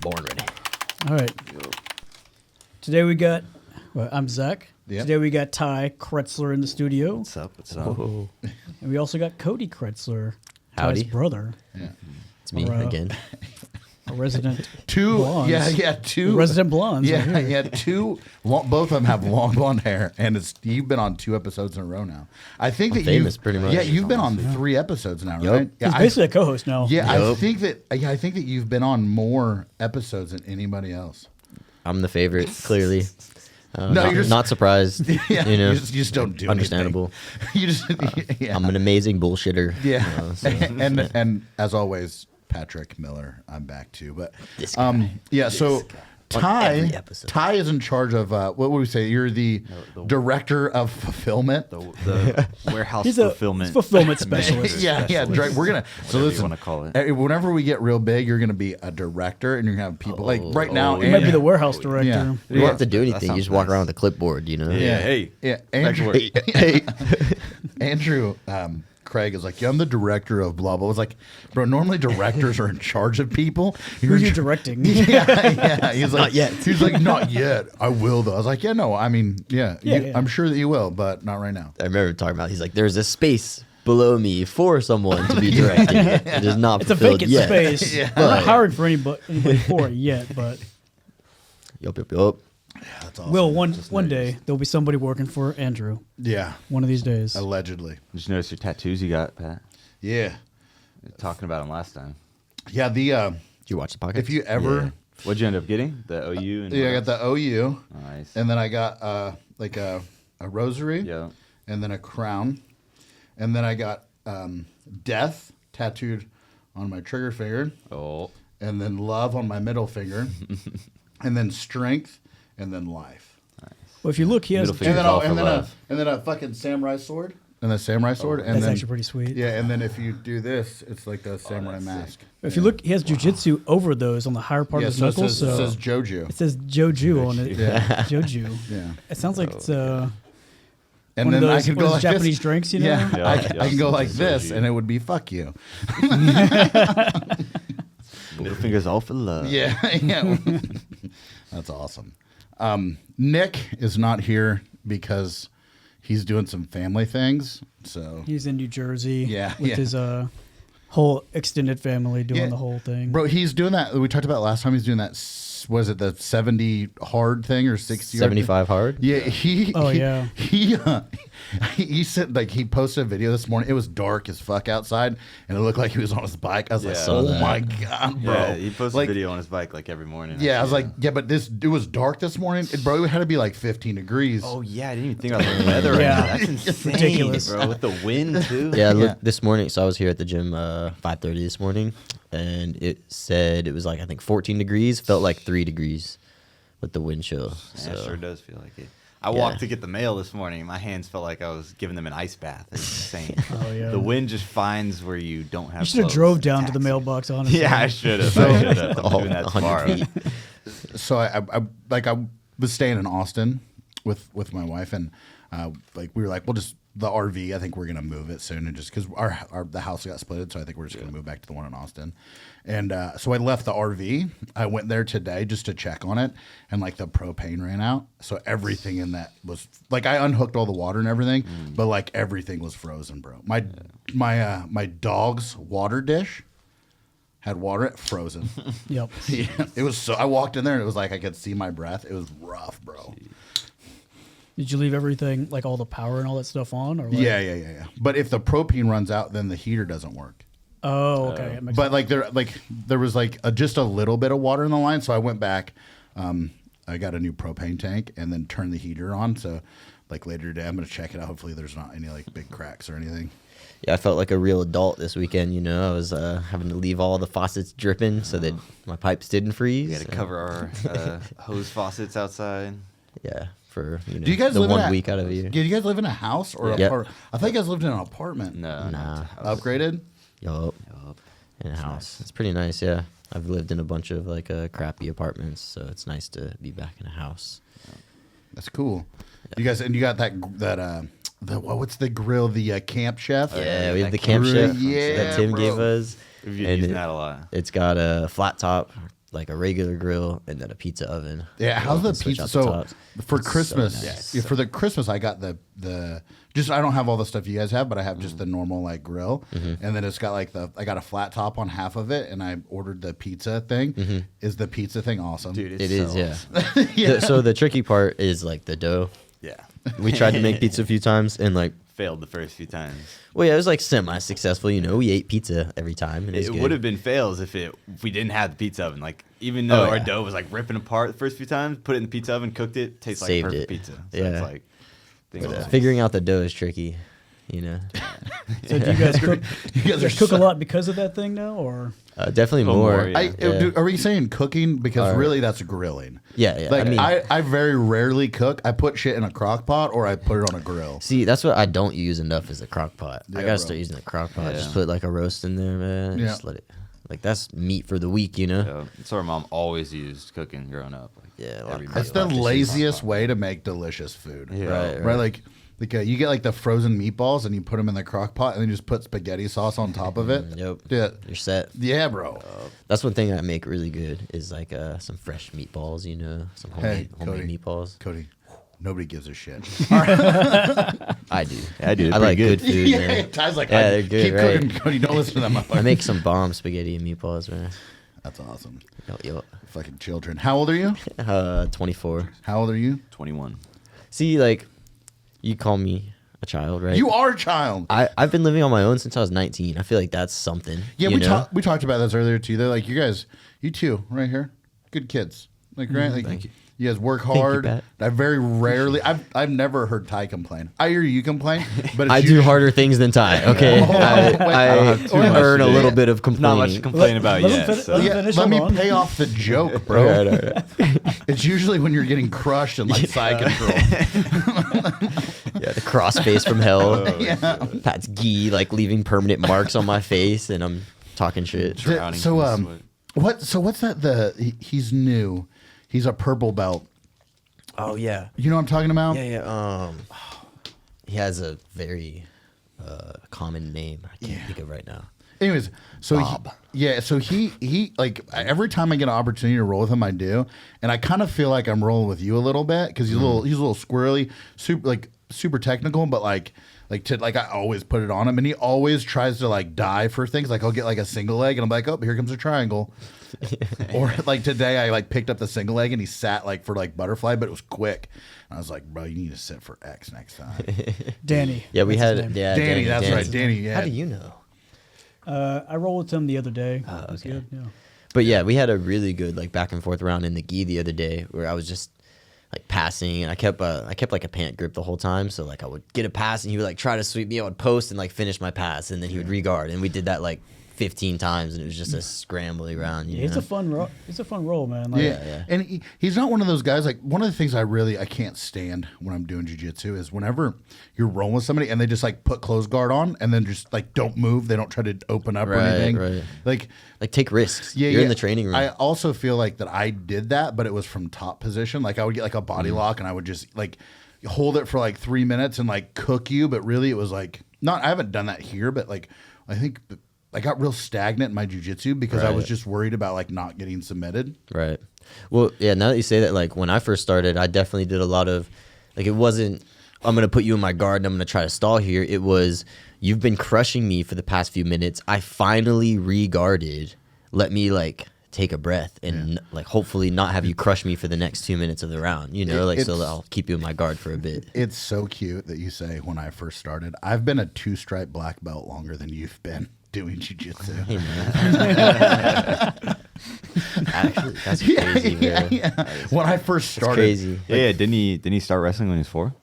Born ready. All right. Today we got, I'm Zach. Yep. Today we got Ty Kretzler in the studio. What's up? What's up? Oh, And we also got Cody Kretzler, Howdy. Ty's brother, it's me Or, again. a resident Two, blondes. two resident blondes. Yeah, right here. yeah, two. Both of them have long blonde hair, and you've been on 2 episodes in a row now. I think that famous, you've pretty much. Yeah, you've been on 3 episodes now, Yup. right? Yeah, He's basically a co-host now. I Yup. think that you've been on more episodes than anybody else. I'm the favorite, clearly. No, not, you're just- not surprised. Yeah, you know, you just don't do understandable. anything. You just yeah. I'm an amazing bullshitter. Yeah, you know, so, and as always, Patrick Miller, I'm back too. But This guy. yeah. So every Ty, episode. Ty is in charge of what would we say? You're the director of fulfillment. The warehouse He's a fulfillment fulfillment specialist. Yeah, yeah. We're gonna. So Whatever you listen, wanna call it. Whenever we get real big, you're gonna be a director, and you're gonna have people like right now. He might be the warehouse director. Yeah. you don't have to do That anything. You sounds just walk nice. around with a clipboard, you know? Yeah. Hey. Yeah, Back to Andrew. work. Hey. Andrew Craig is like, yeah, I'm the director of blah blah. I was like, bro, normally directors are in charge of people. Who are you directing? Yeah. He's like, Not yet. He's like, not yet. I will though. I was like, yeah, no. I mean, yeah. Yeah. I'm sure that you will, but not right now. I remember talking about, he's like, there's a space below me for someone to be directing. It is not It's a fulfilled vacant yet. space. Yeah. We're not hiring for anybody for it yet, but Yup. That's awesome. will one day there'll be somebody working for Andrew. Yeah, One of these days. allegedly. Just notice your tattoos you got, Pat. Yeah, We were talking about them last time. yeah. The Did you watch the podcast? if you ever, Yeah. What'd you end up getting? The OU and yeah, I what got the OU, Nice. and then I got like a rosary, Yeah. and then a crown, and then I got death tattooed on my trigger finger, Oh. and then love on my middle finger, and then strength, and then life. Well, if you look, he has. Middle finger. And then, all for love. a fucking samurai sword. And a samurai sword. and That's then, actually pretty sweet. Yeah, and then if you do this, it's like a samurai that's mask. If you look, he has jujitsu over those on the higher part Yeah, of his so it knuckles. says, So it says Joju. it says Joju on it. Yeah. Joju. Yeah. It sounds like it's And one of then I those, can one go of like those Japanese this. drinks, you know? Yeah, Yeah, I can go like it's this, Joju. and it would be fuck you. Middle fingers all for love. Yeah, yeah. That's awesome. Nick is not here because he's doing some family things. So He's in New Jersey Yeah, with yeah. his whole extended family doing Yeah. the whole thing. Bro, he's doing that. We talked about last time. He's doing that. Was it the 70 hard thing or 60? 75 hard? Yeah, Yeah. he said like he posted a video this morning. It was dark as fuck outside, and it looked like he was on his bike. I was like, Yeah. oh Saw that. my god, bro! Yeah, he posts like, a video on his bike like every morning. Yeah, I was see like, it. yeah, but it was dark this morning, bro. It had to be like 15 degrees. Oh yeah, I didn't even think about the weather. Yeah. Right now. That's insane, ridiculous. bro. With the wind too. Yeah, Yeah. look, this morning, so I was here at the gym 5:30 this morning, and it said it was like, I think 14 degrees, felt like 3 degrees with the wind chill. Yeah, So it sure does feel like it. I Yeah. walked to get the mail this morning. My hands felt like I was giving them an ice bath. It's insane. Oh, yeah. The wind just finds where you don't have. You should have clothes. drove down to the Taxi. mailbox, honestly. Yeah, I should have. I should have. I'm all doing that 100 tomorrow. feet. So I was staying in Austin with my wife, and like we were like, we'll just the RV. I think we're gonna move it soon, and just because the house got splitted, so I think we're just gonna move back to the one in Austin. And so I left the RV. I went there today just to check on it, and like the propane ran out, so everything in that was like I unhooked all the water and everything, but like everything was frozen, bro. My dog's water dish had water frozen. Yep. Yeah, it was so. I walked in there and it was like I could see my breath. It was rough, bro. Did you leave everything, like all the power and all that stuff on? Or like, Yeah. But if the propane runs out, then the heater doesn't work. Oh, okay. It makes But there was just a little bit of water in the line, so I went back. I got a new propane tank and then turned the heater on. So like later today, I'm gonna check it out. Hopefully, there's not any like big cracks or anything. Yeah, I felt like a real adult this weekend. You know, I was having to leave all the faucets dripping so that my pipes didn't freeze. We had to cover our hose faucets outside. Yeah, for Do you guys the live in 1 a, week out of the year. Do you guys live in a house or Yep. I think you guys lived in an apartment. No, Nah. Upgraded. Yup, in a house. It's pretty nice. Yeah, I've lived in a bunch of like crappy apartments, so it's nice to be back in a house. That's cool. You guys, and you got that what's the grill? The Camp Chef. Yeah, we have that the camp camera, chef yeah, that Tim bro. gave us. We've been And using that a lot. It's got a flat top, like a regular grill and then a pizza oven. Yeah, how's the Switch pizza? out the So tops. for It's so Christmas, nice. yeah, for the Christmas, I got the just I don't have all the stuff you guys have, but I have just the normal like grill, and then it's got like I got a flat top on half of it, and I ordered the pizza thing. Is the pizza thing awesome? Dude, It is, yeah. Yeah. So the tricky part is like the dough. Yeah. We tried to make pizza a few times and like, Failed the first few times. well, yeah, it was like semi-successful. You know, we ate pizza every time. And It good. would have been fails if we didn't have the pizza oven. Like even though Oh, our yeah. dough was like ripping apart the first few times, put it in the pizza oven, cooked it, tastes like Saved perfect it. pizza. So Yeah. it's like things But, like figuring out the dough is tricky. You know, So do you guys cook? You guys are cook so- a lot because of that thing now, or definitely Oh, more. more, yeah. Yeah. Are we saying cooking? Because Or- really, that's grilling. Yeah, yeah. Like I mean, I very rarely cook. I put shit in a crock pot or I put it on a grill. see, that's what I don't use enough is a crock pot. I Yeah, gotta bro. start using the crock pot. Yeah. Just put like a roast in there, man. Yeah. Just let it. Like that's meat for the week, you know. Yeah, that's what our mom always used cooking growing up. Like, Yeah, a lot every of meal. That's the Like this is- laziest way to make delicious food. Yeah. Right, Right, like you get like the frozen meatballs and you put them in the crock pot and then you just put spaghetti sauce on top of it. Yep. Yeah, You're set. yeah, bro. That's one thing I make really good is like some fresh meatballs, you know, some Hey, homemade Cody. meatballs. Cody, nobody gives a shit. I do. I do. I like good food, yeah, man. Ty's like, Yeah, they're good, keep right? cooking, Cody. Don't listen to them. I make some bomb spaghetti and meatballs, man. That's awesome. Yo, Fucking children. How old are you? 24. How old are you? 21. See, like, you call me a child, right? You are a child. I've been living on my own since I was 19. I feel like that's something. Yeah, you know? we talked about this earlier too. They're like, you guys, you two, right here, good kids. Like, right? Like, Thank you. You guys work you, hard. Pat. I very rarely. I've never heard Ty complain. I hear you complain, but it's I do usually- harder things than Ty. Okay, Wait, I don't have too much earn to a do. little bit of Not much complaining. to complain about let him yet. fin- so. let him Yeah, finish let me on. pay off the joke, bro. All right. It's usually when you're getting crushed and like side control. Yeah, the cross face from hell. Yeah. Pat's gee, like leaving permanent marks on my face, and I'm talking shit. Drowning So from sweat. what's that? He's new. He's a purple belt. Oh yeah, You know what I'm talking about? yeah. He has a very common name. I can't think of right now. Anyways, so Bob. he like every time I get an opportunity to roll with him, I do, and I kind of feel like I'm rolling with you a little bit because he's a little squirrely, super technical, but like I always put it on him, and he always tries to like die for things. Like I'll get like a single leg, and I'm like, oh, here comes a triangle. Or like today, I like picked up the single leg, and he sat like for like butterfly, but it was quick. And I was like, bro, you need to sit for X next time. Danny? Yeah, we That's had his name. yeah, Danny, that's Danny. right, Danny. Yeah. How do you know? I rolled with him the other day. It was okay. good, yeah. But yeah, we had a really good like back and forth round in the gi the other day where I was just like passing and I kept like a pant grip the whole time. So like I would get a pass and he would like try to sweep me. I would post and like finish my pass and then he would regard and we did that like 15 times and it was just a scrambly round. You Yeah, it's know? a fun roll. It's a fun roll, man. Like, Yeah. And he's not one of those guys. Like one of the things I can't stand when I'm doing jujitsu is whenever you're rolling with somebody and they just like put close guard on and then just like don't move. They don't try to open up or Right, anything. right. Like Like take risks. yeah, You're in yeah. the training room. I also feel like that I did that, but it was from top position. Like I would get like a body lock and I would just like hold it for like 3 minutes and like cook you. But really, it was like not. I haven't done that here, but like I think. I got real stagnant in my jujitsu because I was Right. just worried about like not getting submitted. Right. Well, yeah, now that you say that, like when I first started, I definitely did a lot of, like it wasn't, I'm going to put you in my guard and I'm going to try to stall here. It was, you've been crushing me for the past few minutes. I finally re-guarded. Let me like take a breath and like hopefully not have you crush me for the next 2 minutes of the round, you know, like so It's- I'll keep you in my guard for a bit. It's so cute that you say when I first started, I've been a 2-stripe black belt longer than you've been doing jujitsu. Hey, man. Actually, that's crazy, bro. When I first It's started, crazy. Yeah, didn't he start wrestling when he was 4?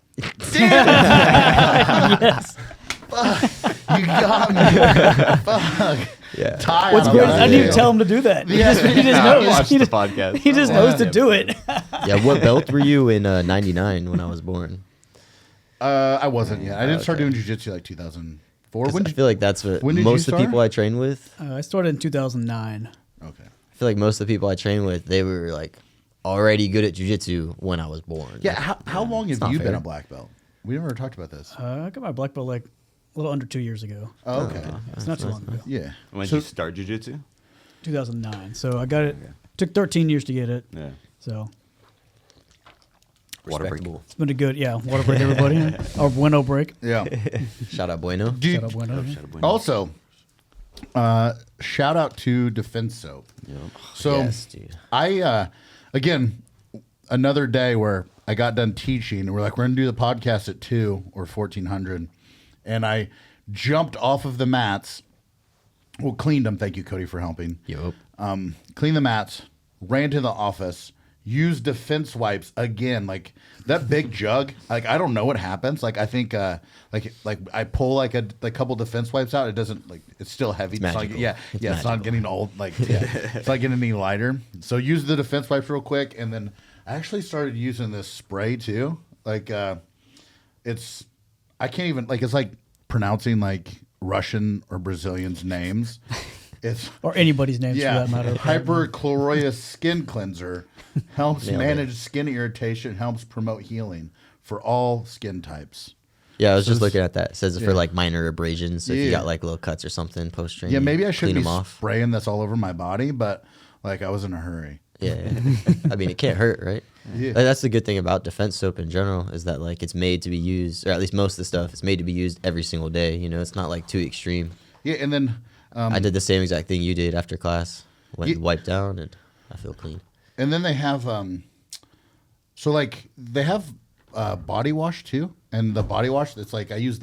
Yes. you got me. Fuck. Yeah. Ty What's on great a is I didn't even video. tell him to do that. He just I knows. watched He the just, podcast. he just knows to do it. Yeah, what belt were you in 99 when I was born? I wasn't yet. I didn't start okay. doing jujitsu like 2004. 'Cause When I did feel like that's what when did you most of the start? people I train with. I started in 2009. Okay. I feel like most of the people I train with, they were like already good at jujitsu when I was born. Yeah. Like, How long have not you been fair. a black belt? We never talked about this. I got my black belt like a little under 2 years ago. Oh, okay. It's not too long ago. Yeah. When did So- you start jujitsu? 2009. So I got it Took 13 years to get it. Yeah. So Water break. Respectable. it's been a good, water break, everybody. Or Bueno break. Yeah. Shout out Bueno. Dude, Shout out Bueno. yeah. also, shout out to Defense Soap. So Yes, dude. I again another day where I got done teaching and we're like, we're gonna do the podcast at 2 or 1400, and I jumped off of the mats. Well, cleaned them. Thank you, Cody, for helping. Yup. Cleaned the mats, ran to the office, used defense wipes again. Like that big jug. Like I don't know what happens. Like I think like I pull like a couple defense wipes out. It doesn't like it's still heavy. It's not, magical. yeah, It's yeah. It's not magical. getting old. Like yeah, it's not getting any lighter. So use the defense wipes real quick, and then I actually started using this spray too. Like it's I can't even like it's like pronouncing like Russian or Brazilians names. It's Or anybody's names yeah, for that matter. hyperchlorous skin cleanser helps Nailed it. manage skin irritation, helps promote healing for all skin types. Yeah, I was So just this- looking at that. It says yeah. for like minor abrasions. So if Yeah. you got like little cuts or something post training. Yeah, maybe I clean shouldn't be them off. spraying this all over my body, but like I was in a hurry. Yeah, I mean, it can't hurt, right? Yeah. Like, that's the good thing about defense soap in general is that like it's made to be used, or at least most of the stuff, it's made to be used every single day. You know, it's not like too extreme. Yeah, and then I did the same exact thing you did after class. Went Yeah. and wiped down, and I feel clean. and then they have so like they have body wash too, and the body wash that's like I think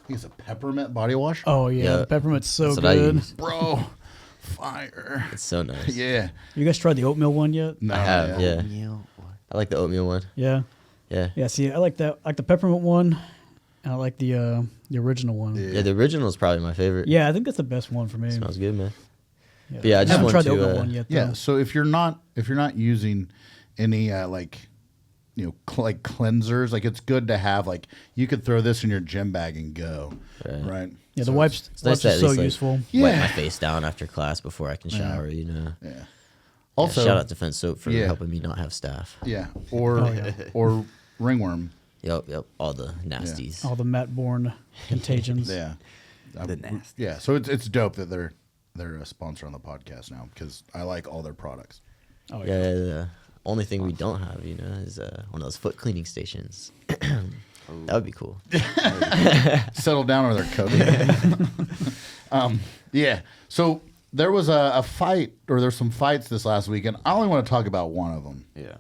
it's a peppermint body wash. Oh yeah, Yeah. peppermint's so That's what I good. use. Bro, fire! It's so nice. Yeah, You guys tried the oatmeal one yet? no, I have. Yeah, I like the oatmeal one. Yeah. Yeah. Yeah. See, I like that. I like the peppermint one, and I like the original one. Yeah. Yeah, the original is probably my favorite. Yeah, I think that's the best one for me. Smells good, man. Yeah, Yeah, I just haven't want tried the to, oatmeal one yet. Yeah. Though. So if you're not using any like like cleansers, like it's good to have like you could throw this in your gym bag and go. Right. Right. Yeah, the So wipes. It's nice Wipes to are at so least, like, useful. Wipe Yeah. my face down after class before I can shower. You know. Yeah. Yeah, Also, shout out Defense Soap for Yeah. helping me not have staff. yeah, or Oh, yeah. or ringworm. Yep. All the nasties. All the mat-borne contagions. Yeah. The nasty. Yeah. So it's dope that they're a sponsor on the podcast now because I like all their products. Oh Yeah, the only thing we don't have, you know, is one of those foot cleaning stations. That would be cool. Settle down or they're covered. Yeah. So there was a fight, or there's some fights this last weekend. I only want to talk about one of them, Yeah.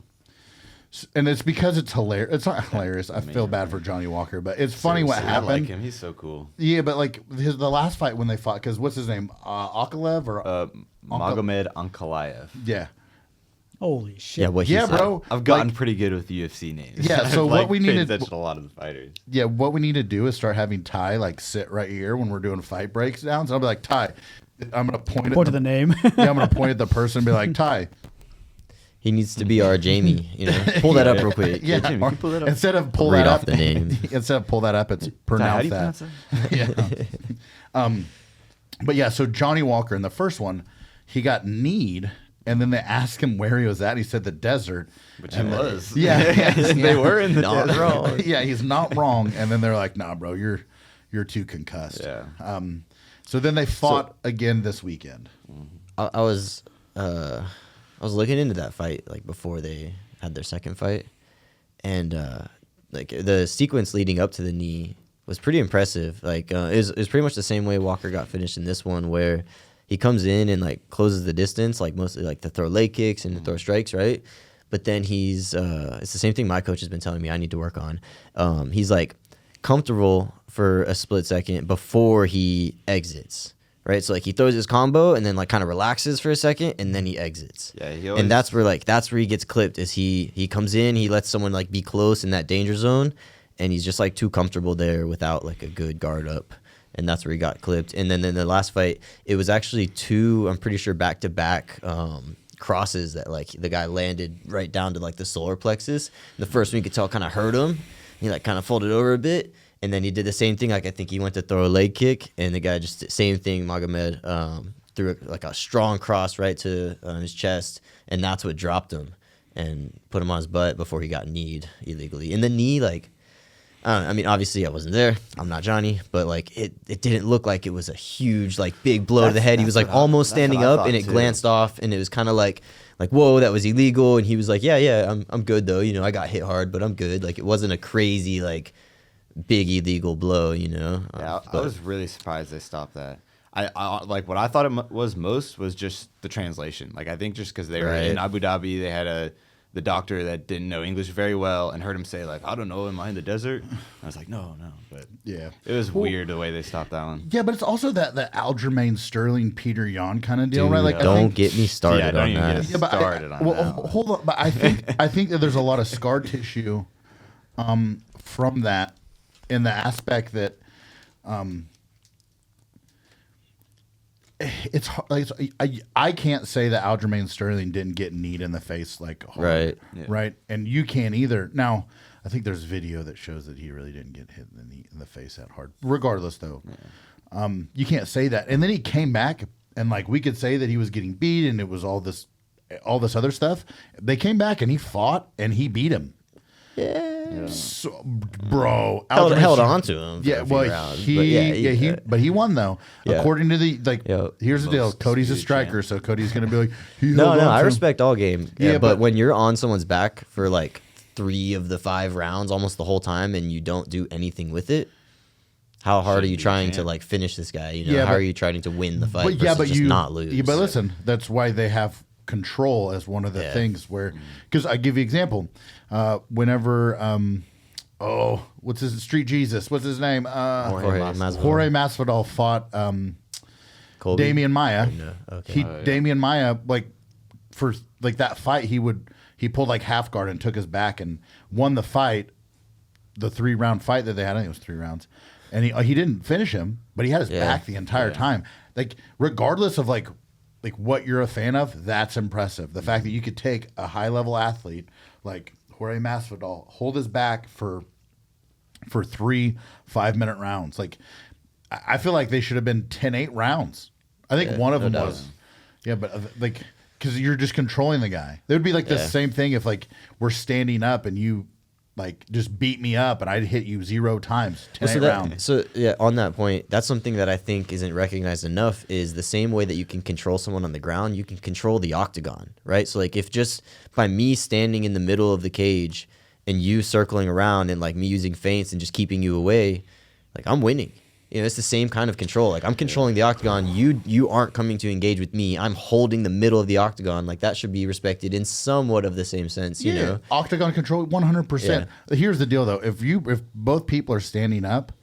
and it's because it's hilarious. It's not hilarious. I feel bad for Johnny Walker, but it's funny what Seriously, happened. I like him. He's so cool. Yeah, but like the last fight when they fought, because what's his name, Akalev or Magomed Ankalaev. yeah, Holy shit. Yeah, what he yeah, said. bro. I've gotten Like, pretty good with UFC names. Yeah, so I've, what we paid needed- attention to a lot of the fighters. yeah, what we need to do is start having Ty like sit right here when we're doing fight breakdowns. I'll be like, Ty, I'm gonna point Point at to the name. yeah, I'm gonna point at the person and be like, Ty, He needs to be our Jamie. You know, pull that up real quick. yeah, Jimmy, or can you pull that up? instead of pull Read that off up, the name. instead of pull that up, it's Ty, how pronounce do you that. pronounce that? Yeah. But yeah, so Johnny Walker in the first one, he got kneed, and then they asked him where he was at. He said the desert. Which he was. Yeah, They were in the Not desert. wrong. yeah, he's not wrong. And then they're like, "Nah, bro, you're too concussed." Yeah. So then they fought again this weekend. I was looking into that fight like before they had their second fight, and like the sequence leading up to the knee was pretty impressive. Like it was pretty much the same way Walker got finished in this one, where he comes in and like closes the distance, like mostly like to throw leg kicks and to throw strikes, right? But then he's it's the same thing my coach has been telling me I need to work on. He's like comfortable for a split second before he exits. Right, so like he throws his combo and then like kind of relaxes for a second and then he exits. Yeah, he And that's where he gets clipped. Is he comes in, he lets someone like be close in that danger zone, and he's just like too comfortable there without like a good guard up, and that's where he got clipped. And then in the last fight, it was actually two, I'm pretty sure back to back crosses that like the guy landed right down to like the solar plexus. The first one you could tell kind of hurt him. He like kind of folded over a bit. And then he did the same thing. Like I think he went to throw a leg kick, and the guy just same thing. Magomed threw like a strong cross right to his chest, and that's what dropped him and put him on his butt before he got kneed illegally. And the knee, like I don't know, I mean, obviously I wasn't there. I'm not Johnny, but like it didn't look like it was a huge like big blow to the head. He was like almost standing up, and it glanced off, and it was kind of like whoa, that was illegal. And he was like, yeah, I'm good though. You know, I got hit hard, but I'm good. Like it wasn't a crazy like big illegal blow. You know. Yeah, I was really surprised they stopped that. I like what I thought it was most was just the translation. Like I think just because they were in Abu Dhabi, they had the doctor that didn't know English very well and heard him say like, I don't know, am I in the desert? I was like, no, but Yeah. it was weird the way they stopped that one. Yeah, but it's also that Aljamain Sterling, Peter Yan kind of deal, Dude, right? Like, don't get me started Yeah, don't on even that. get us Yeah, but started on that. hold on. But I think that there's a lot of scar tissue from that, in the aspect that it's hard, like I can't say that Aljamain Sterling didn't get kneed in the face like hard, Right. Yeah. right, and you can't either. Now I think there's video that shows that he really didn't get hit in the face that hard. Regardless, though, you can't say that. And then he came back, and like we could say that he was getting beat, and it was all this other stuff. They came back and he fought and he beat him. Yeah. So, bro, Held on to him. For Yeah, a few well, rounds, he won though. Yeah. According to the Yeah. here's the deal. Most Cody's a disputed striker, so Cody's gonna be like, he No, held on I to him. respect all game. Yeah, Yeah, but- but when you're on someone's back for like 3 of the 5 rounds, almost the whole time, and you don't do anything with it, how hard are you be a trying to champ. like finish this guy? You know, Yeah, how but- are you trying to win the fight? But yeah, versus but just you not lose. Yeah, but listen, that's why they have control as one of the Yeah. things where, because I give you example, whenever what's his Street Jesus? What's his name? Jorge Masvidal. Jorge Masvidal fought Colby? Damian Maya. No, okay. Damian Maya, like for like that fight, he pulled like half guard and took his back and won the fight, the 3-round fight that they had. I think it was 3 rounds, and he didn't finish him, but he had his Yeah. back the entire time. Like regardless of like what you're a fan of, that's impressive. The fact that you could take a high level athlete like Jorge Masvidal, hold his back for 3 5-minute rounds. Like I feel like they should have been 10-8 rounds. I think one of them doubt. was. Yeah, but like because you're just controlling the guy. It would be like the Yeah. same thing if like we're standing up and you like just beat me up and I'd hit you 0 times, 10-8 rounds. So yeah, on that point, that's something that I think isn't recognized enough. Is the same way that you can control someone on the ground, you can control the octagon, right? So like if just by me standing in the middle of the cage and you circling around and like me using feints and just keeping you away, like I'm winning. You know, it's the same kind of control. Like I'm controlling the octagon. You aren't coming to engage with me. I'm holding the middle of the octagon. Like that should be respected in somewhat of the same sense. You know. Octagon control 100%. Here's the deal though. If both people are standing up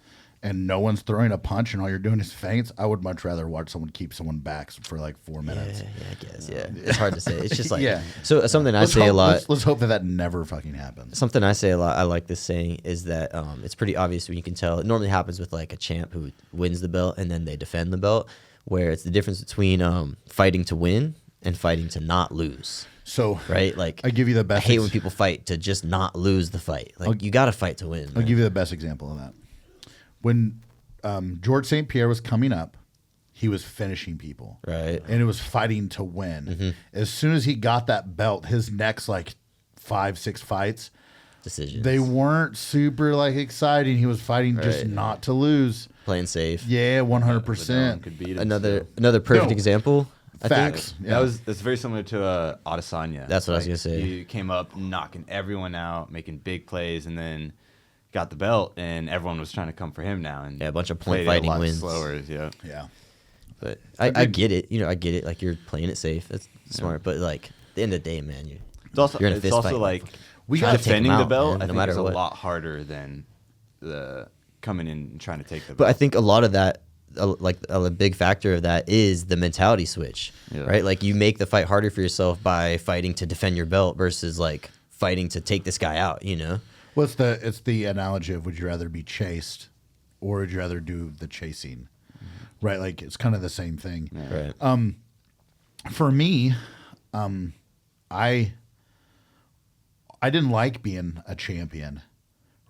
and no one's throwing a punch and all you're doing is feints, I would much rather watch someone keep someone back for like 4 minutes. Yeah, I guess. Yeah, it's hard to say. It's just like Yeah. So something I Let's say hope, a lot. Let's hope that never fucking happens. Something I say a lot. I like this saying is that it's pretty obvious when you can tell. It normally happens with like a champ who wins the belt and then they defend the belt, where it's the difference between fighting to win and fighting to not lose. So Right? Like I give you the I best. hate when people fight to just not lose the fight. Like you got to fight to win. I'll man. give you the best example of that. When George St. Pierre was coming up, he was finishing people. Right. And it was fighting to win. As soon as he got that belt, his next like 5-6 fights, Decisions. they weren't super like exciting. He was fighting just Right. not to lose. Playing safe. Yeah, But no one 100%. could beat him Another still. perfect No. example. I Facts. think. Yeah. That's very similar to Adesanya. That's what I was gonna say. He came up knocking everyone out, making big plays, and then got the belt, and everyone was trying to come for him now. And Yeah, a bunch of point played it fighting a lot wins. slower. Yeah. Yeah. But I get it. You know, I get it. Like you're playing it safe. That's smart. But like at the end of the day, man, It's also You're in a fist fight. like We Try to got take 'em defending the out, belt. man, I no think matter is what. a lot harder than the coming in and trying to take the But belt. I think a lot of that, a big factor of that is the mentality switch, Yeah. right? Like you make the fight harder for yourself by fighting to defend your belt versus like fighting to take this guy out. You know? Well, it's the analogy of would you rather be chased or would you rather do the chasing? Right? Like it's kind of the same thing. Right. For me, I didn't like being a champion,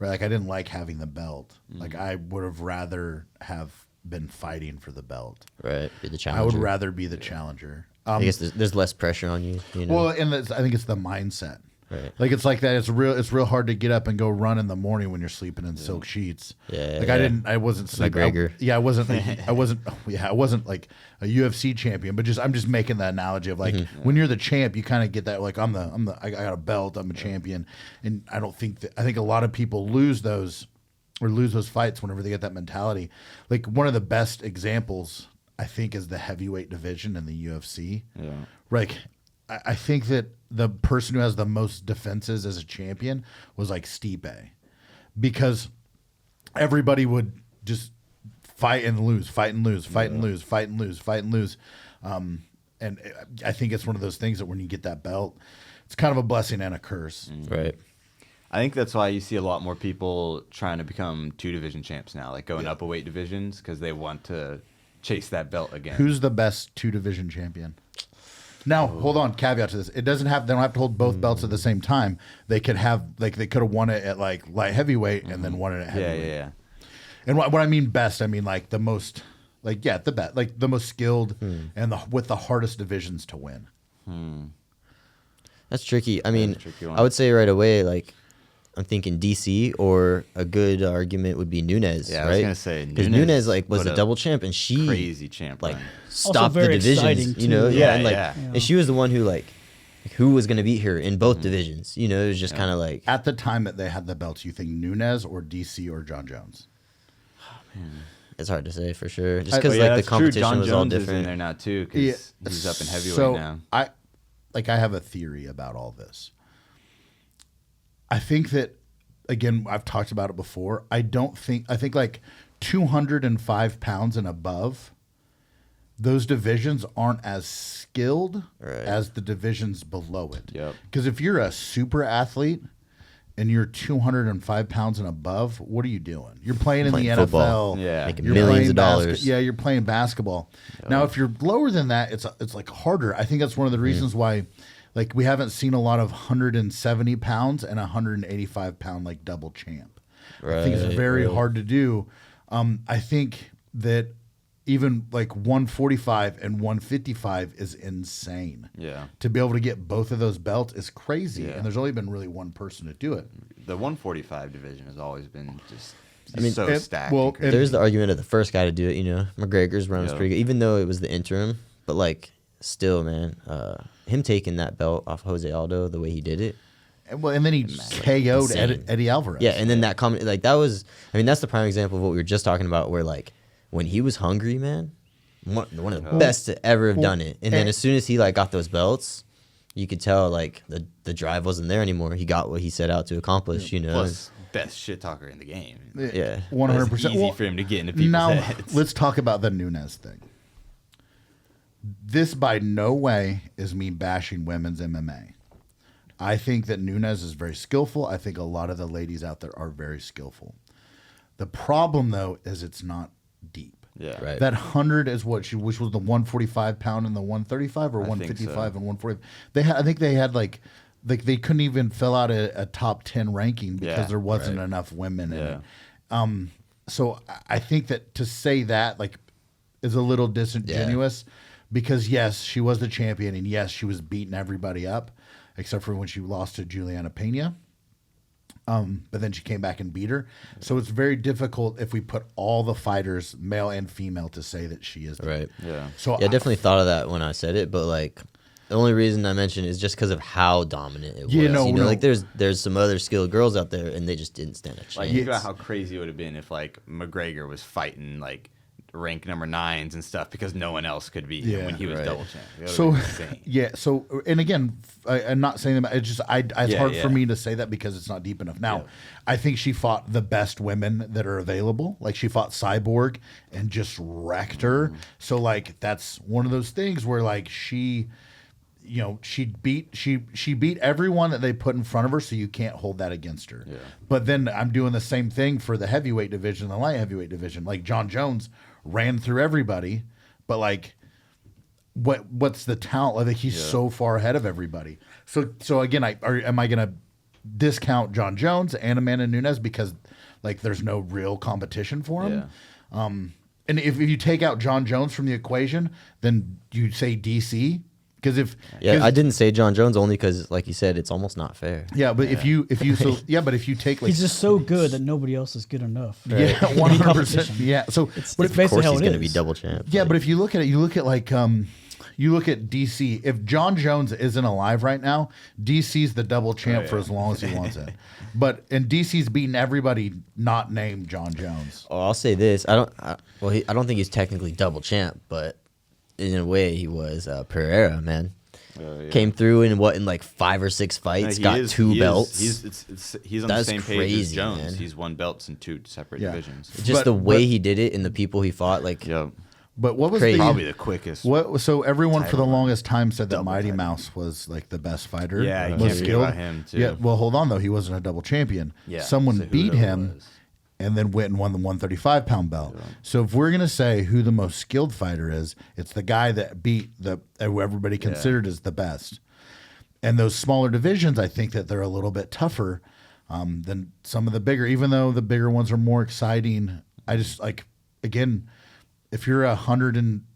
right? Like I didn't like having the belt. Like I would have rather have been fighting for the belt. Right. Be the I challenger. would rather be the challenger. I guess there's less pressure on you. You know? Well, and I think it's the mindset. Right. Like it's like that. It's real hard to get up and go run in the morning when you're sleeping in silk sheets. Yeah, Like yeah. I wasn't sleeping. McGregor. I wasn't like a UFC champion, but I'm just making the analogy of like when you're the champ, you kind of get that like I got a belt, I'm a champion, and I think a lot of people lose those fights whenever they get that mentality. Like one of the best examples I think is the heavyweight division in the UFC. Yeah. Like I think that the person who has the most defenses as a champion was like Stipe, because everybody would just fight and lose. And I think it's one of those things that when you get that belt, it's kind of a blessing and a curse. Right. I think that's why you see a lot more people trying to become 2 division champs now, like going up a weight divisions because they want to chase that belt again. Who's the best 2 division champion? Now, hold on, caveat to this. They don't have to hold both belts at the same time. They could have they could have won it at like light heavyweight and then won it at heavyweight. Yeah. And what I mean best, I mean like the most the best, like the most skilled and with the hardest divisions to win. That's tricky. I mean, a tricky one. I would say right away, like, I'm thinking DC, or a good argument would be Nunes. Yeah, I right? was gonna say because Nunes Nunes like was put a a double champ, and she Crazy champ. like run. stopped the very divisions. exciting, You know, too. yeah, and like, Yeah. and she was the one who was gonna beat her in both divisions. You know, it was just kind of like At the time that they had the belts, you think Nunes or DC or John Jones? it's hard to say for sure, just I- because But yeah, like the that's true. competition John was all Jones is in different. there now too because he's up in heavyweight so now. I have a theory about all this. I think that, again, I've talked about it before. I think like 205 pounds and above, those divisions aren't as skilled Right. as the divisions below it. Yep. Because if you're a super athlete and you're 205 pounds and above, what are you doing? You're playing in Playing the football. NFL. Yeah. Making You're millions playing of dollars. Yeah, you're playing basketball. Now, if you're lower than that, it's like harder. I think that's one of the reasons why, like, we haven't seen a lot of 170 pounds and 185 pound like double champ. I think it's Right, very right. hard to do. I think that even like 145 and 155 is insane. Yeah. To be able to get both of those belts is crazy, Yeah. and there's only been really one person to do it. The 145 division has always been just mean, so it- stacked. well, and crazy. There's the argument of the first guy to do it. You know, McGregor's run was Yeah. pretty good, even though it was the interim. But like, still, man, him taking that belt off Jose Aldo the way he did it. And then he KO'd Insane. Eddie Alvarez. Yeah, and then that comment, like that was, I mean, that's the prime example of what we were just talking about, where like when he was hungry, man, one of the best to ever have done it. And then as soon as he like got those belts, you could tell like the drive wasn't there anymore. He got what he set out to accomplish. You know, Plus, best shit talker in the game. yeah. 100%. It's easy for him to get into people's Now, heads. let's talk about the Nunes thing. This by no way is me bashing women's MMA. I think that Nunes is very skillful. I think a lot of the ladies out there are very skillful. The problem, though, is it's not deep. Yeah. Right. That 100 is which was the 145 pound and the 135 or I think 155 so. and 140. I think they had like they couldn't even fill out a top 10 ranking because Yeah, there wasn't enough women in Yeah. it. So I think that to say that like is a little disingenuous because yes, she was the champion and yes, she was beating everybody up except for when she lost to Juliana Pena. But then she came back and beat her. So it's very difficult if we put all the fighters, male and female, to say that she is the Right. Yeah. So Yeah, I definitely thought of that when I said it, but like the only reason I mentioned it is just because of how dominant it was. Yeah, no, you know, no. like there's some other skilled girls out there, and they just didn't stand a chance. Like, think about how crazy it would have been if, like, McGregor was fighting, like, rank number 9s and stuff because no one else could beat him Yeah, when he was right. double champ. It would've So been insane. yeah, so and again, I'm not saying that. It's just it's Yeah, hard for yeah. me to say that because it's not deep enough. Now, Yeah. I think she fought the best women that are available. Like she fought Cyborg and just wrecked her. Mm-hmm. So like that's one of those things where like she beat everyone that they put in front of her, so you can't hold that against her. Yeah. But then I'm doing the same thing for the heavyweight division, the light heavyweight division. Like John Jones ran through everybody, but like what's the talent? Like he's so far ahead of everybody. So again, am I gonna discount John Jones and Amanda Nunes because like there's no real competition for him? Yeah. And if you take out John Jones from the equation, then you say DC Because if Yeah, I didn't say John Jones only because, like you said, it's almost not fair. yeah, but if you but if you take like He's just so good that nobody else is good enough. yeah, 100%. Yeah. So It's but if, basically Of course, how he's it going to is. be double champ. yeah, but if you look at it, you look at like you look at DC. If John Jones isn't alive right now, DC's the double champ for as long as he wants it. But and DC's beaten everybody not named John Jones. Oh, I'll say this: I don't think he's technically double champ, but in a way, he was. Pereira, man, Yeah. came through in like 5 or 6 fights, got 2 belts. He's on That's the same page as crazy, Jones. man. He's won belts in 2 separate Yeah. divisions. Just But- the way but- he did it and the people he fought, like Yep. But what was Crazy. Probably the quickest. what? So everyone for the title. longest time said that Double Mighty title. Mouse was like the best fighter. Yeah, you was can't forget skilled. about him, too. Yeah. Well, hold on though. He wasn't a double champion. Yeah, Someone Cejudo beat him. was. And then went and won the 135-pound belt. So if we're gonna say who the most skilled fighter is, it's the guy that beat who everybody considered as the best. And those smaller divisions, I think that they're a little bit tougher than some of the bigger. Even though the bigger ones are more exciting, I just like again, if you're a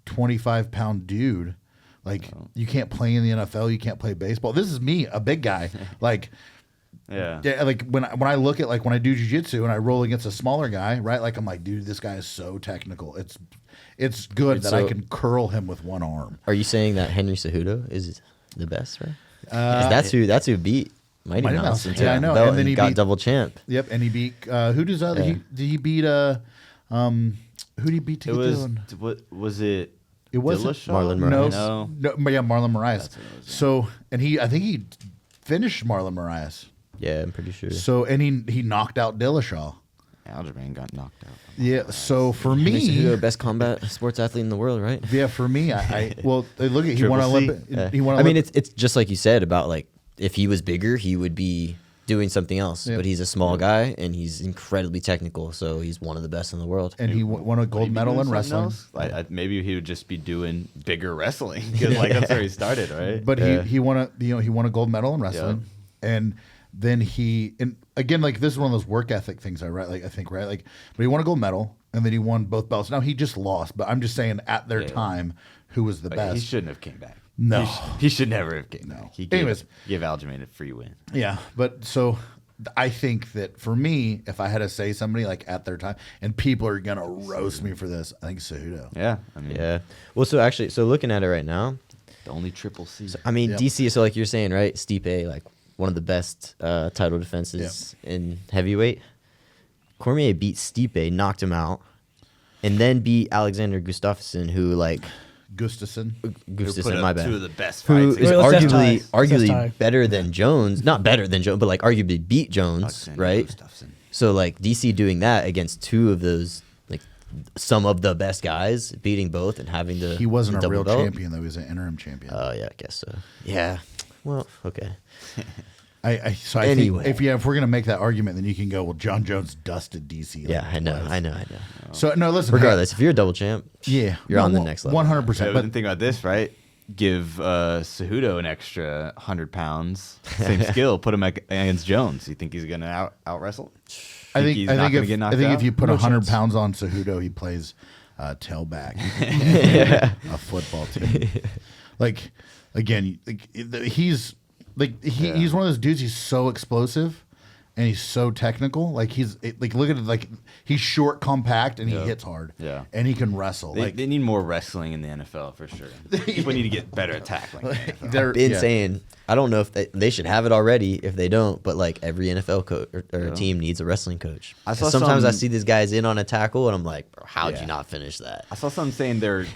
125-pound dude, like you can't play in the NFL, you can't play baseball. This is me, a big guy, like. Yeah. Yeah, like when I look at like when I do jiu-jitsu and I roll against a smaller guy, right? Like I'm like, dude, this guy is so technical. It's good that I So- can curl him with one arm. are you saying that Henry Cejudo is the best, right? 'Cause that's who beat Mighty Mighty Mouse Mouse. into Yeah, I that know. belt And then he got beat- double champ. Yep, and he beat who does other? Yeah. Did he beat who did he beat to It get was. the one? What was it? It wasn't Dillashaw? Marlon no, Moraes. no, yeah, Marlon Moraes. That's what it was, yeah. So and I think he finished Marlon Moraes. Yeah, I'm pretty sure. So and he knocked out Dillashaw. Aljamain got knocked out. Yeah. So for Henry me, Cejudo, best combat sports athlete in the world, right? yeah, for me, I well look at he won Triple C? Olympic. Yeah. He won. I mean, Olympic- it's just like you said about like if he was bigger, he would be doing something else. Yeah. But he's a small guy and he's incredibly technical, so he's one of the best in the world. and he won a Would he gold be medal doing in something wrestling. else? Maybe he would just be doing bigger wrestling because like that's where he started, right? But Yeah. he won a gold medal in wrestling, and then and again like this is one of those work ethic things I think right like but he won a gold medal and then he won both belts. Now he just lost, but I'm just saying at their Yeah. time who was the Like, best. he shouldn't have came back. No. he should never have came back. He gave, Anyways. gave Aljamain a free win. Yeah, but so I think that for me, if I had to say somebody like at their time, and people are gonna roast me for this, I think Cejudo. Yeah, I mean, Yeah. Well, so looking at it right now, the only triple C. I mean, Yep. DC. So like you're saying, right? Stipe, like one of the best title defenses in heavyweight. Cormier beat Stipe, knocked him out, and then beat Alexander Gustafsson, who like Gustafsson. Gustafsson, my bad. Two of the best Who fights. is Wait, let's test arguably tie. Let's test tie. better than Jones? Not better than Jones, but like arguably beat Jones, Alexander right? Gustafsson. So like DC doing that against 2 of those, like some of the best guys, beating both and having the He wasn't the a real double belt. champion though; he was an interim champion. Oh yeah, I guess so. Yeah. Well, okay. I Anyway. think if we're gonna make that argument, then you can go. Well, John Jones dusted DC. like Yeah, I know, twice. I know. So no, listen. Regardless, if you're a double champ, yeah, you're on the next level. 100%. But But think about this, right? Give Cejudo an extra 100 pounds, same skill, put him against Jones. You think he's gonna out wrestle? I think he's I not think gonna if get knocked if out? you put No 100 chance. pounds on Cejudo, he plays tailback. A football team. Like again, he's he's one of those dudes. He's so explosive. And he's so technical. Like look at it. Like he's short, compact, and he hits hard. Yeah. and he can wrestle. They need more wrestling in the NFL for sure. People need to get better at tackling. in the NFL. they're been yeah. saying I don't know if they should have it already. If they don't, but like every NFL coach or team needs a wrestling coach. I saw Sometimes I some- see these guys in on a tackle, and I'm like, bro, how'd Yeah. you not finish that? I saw someone saying they're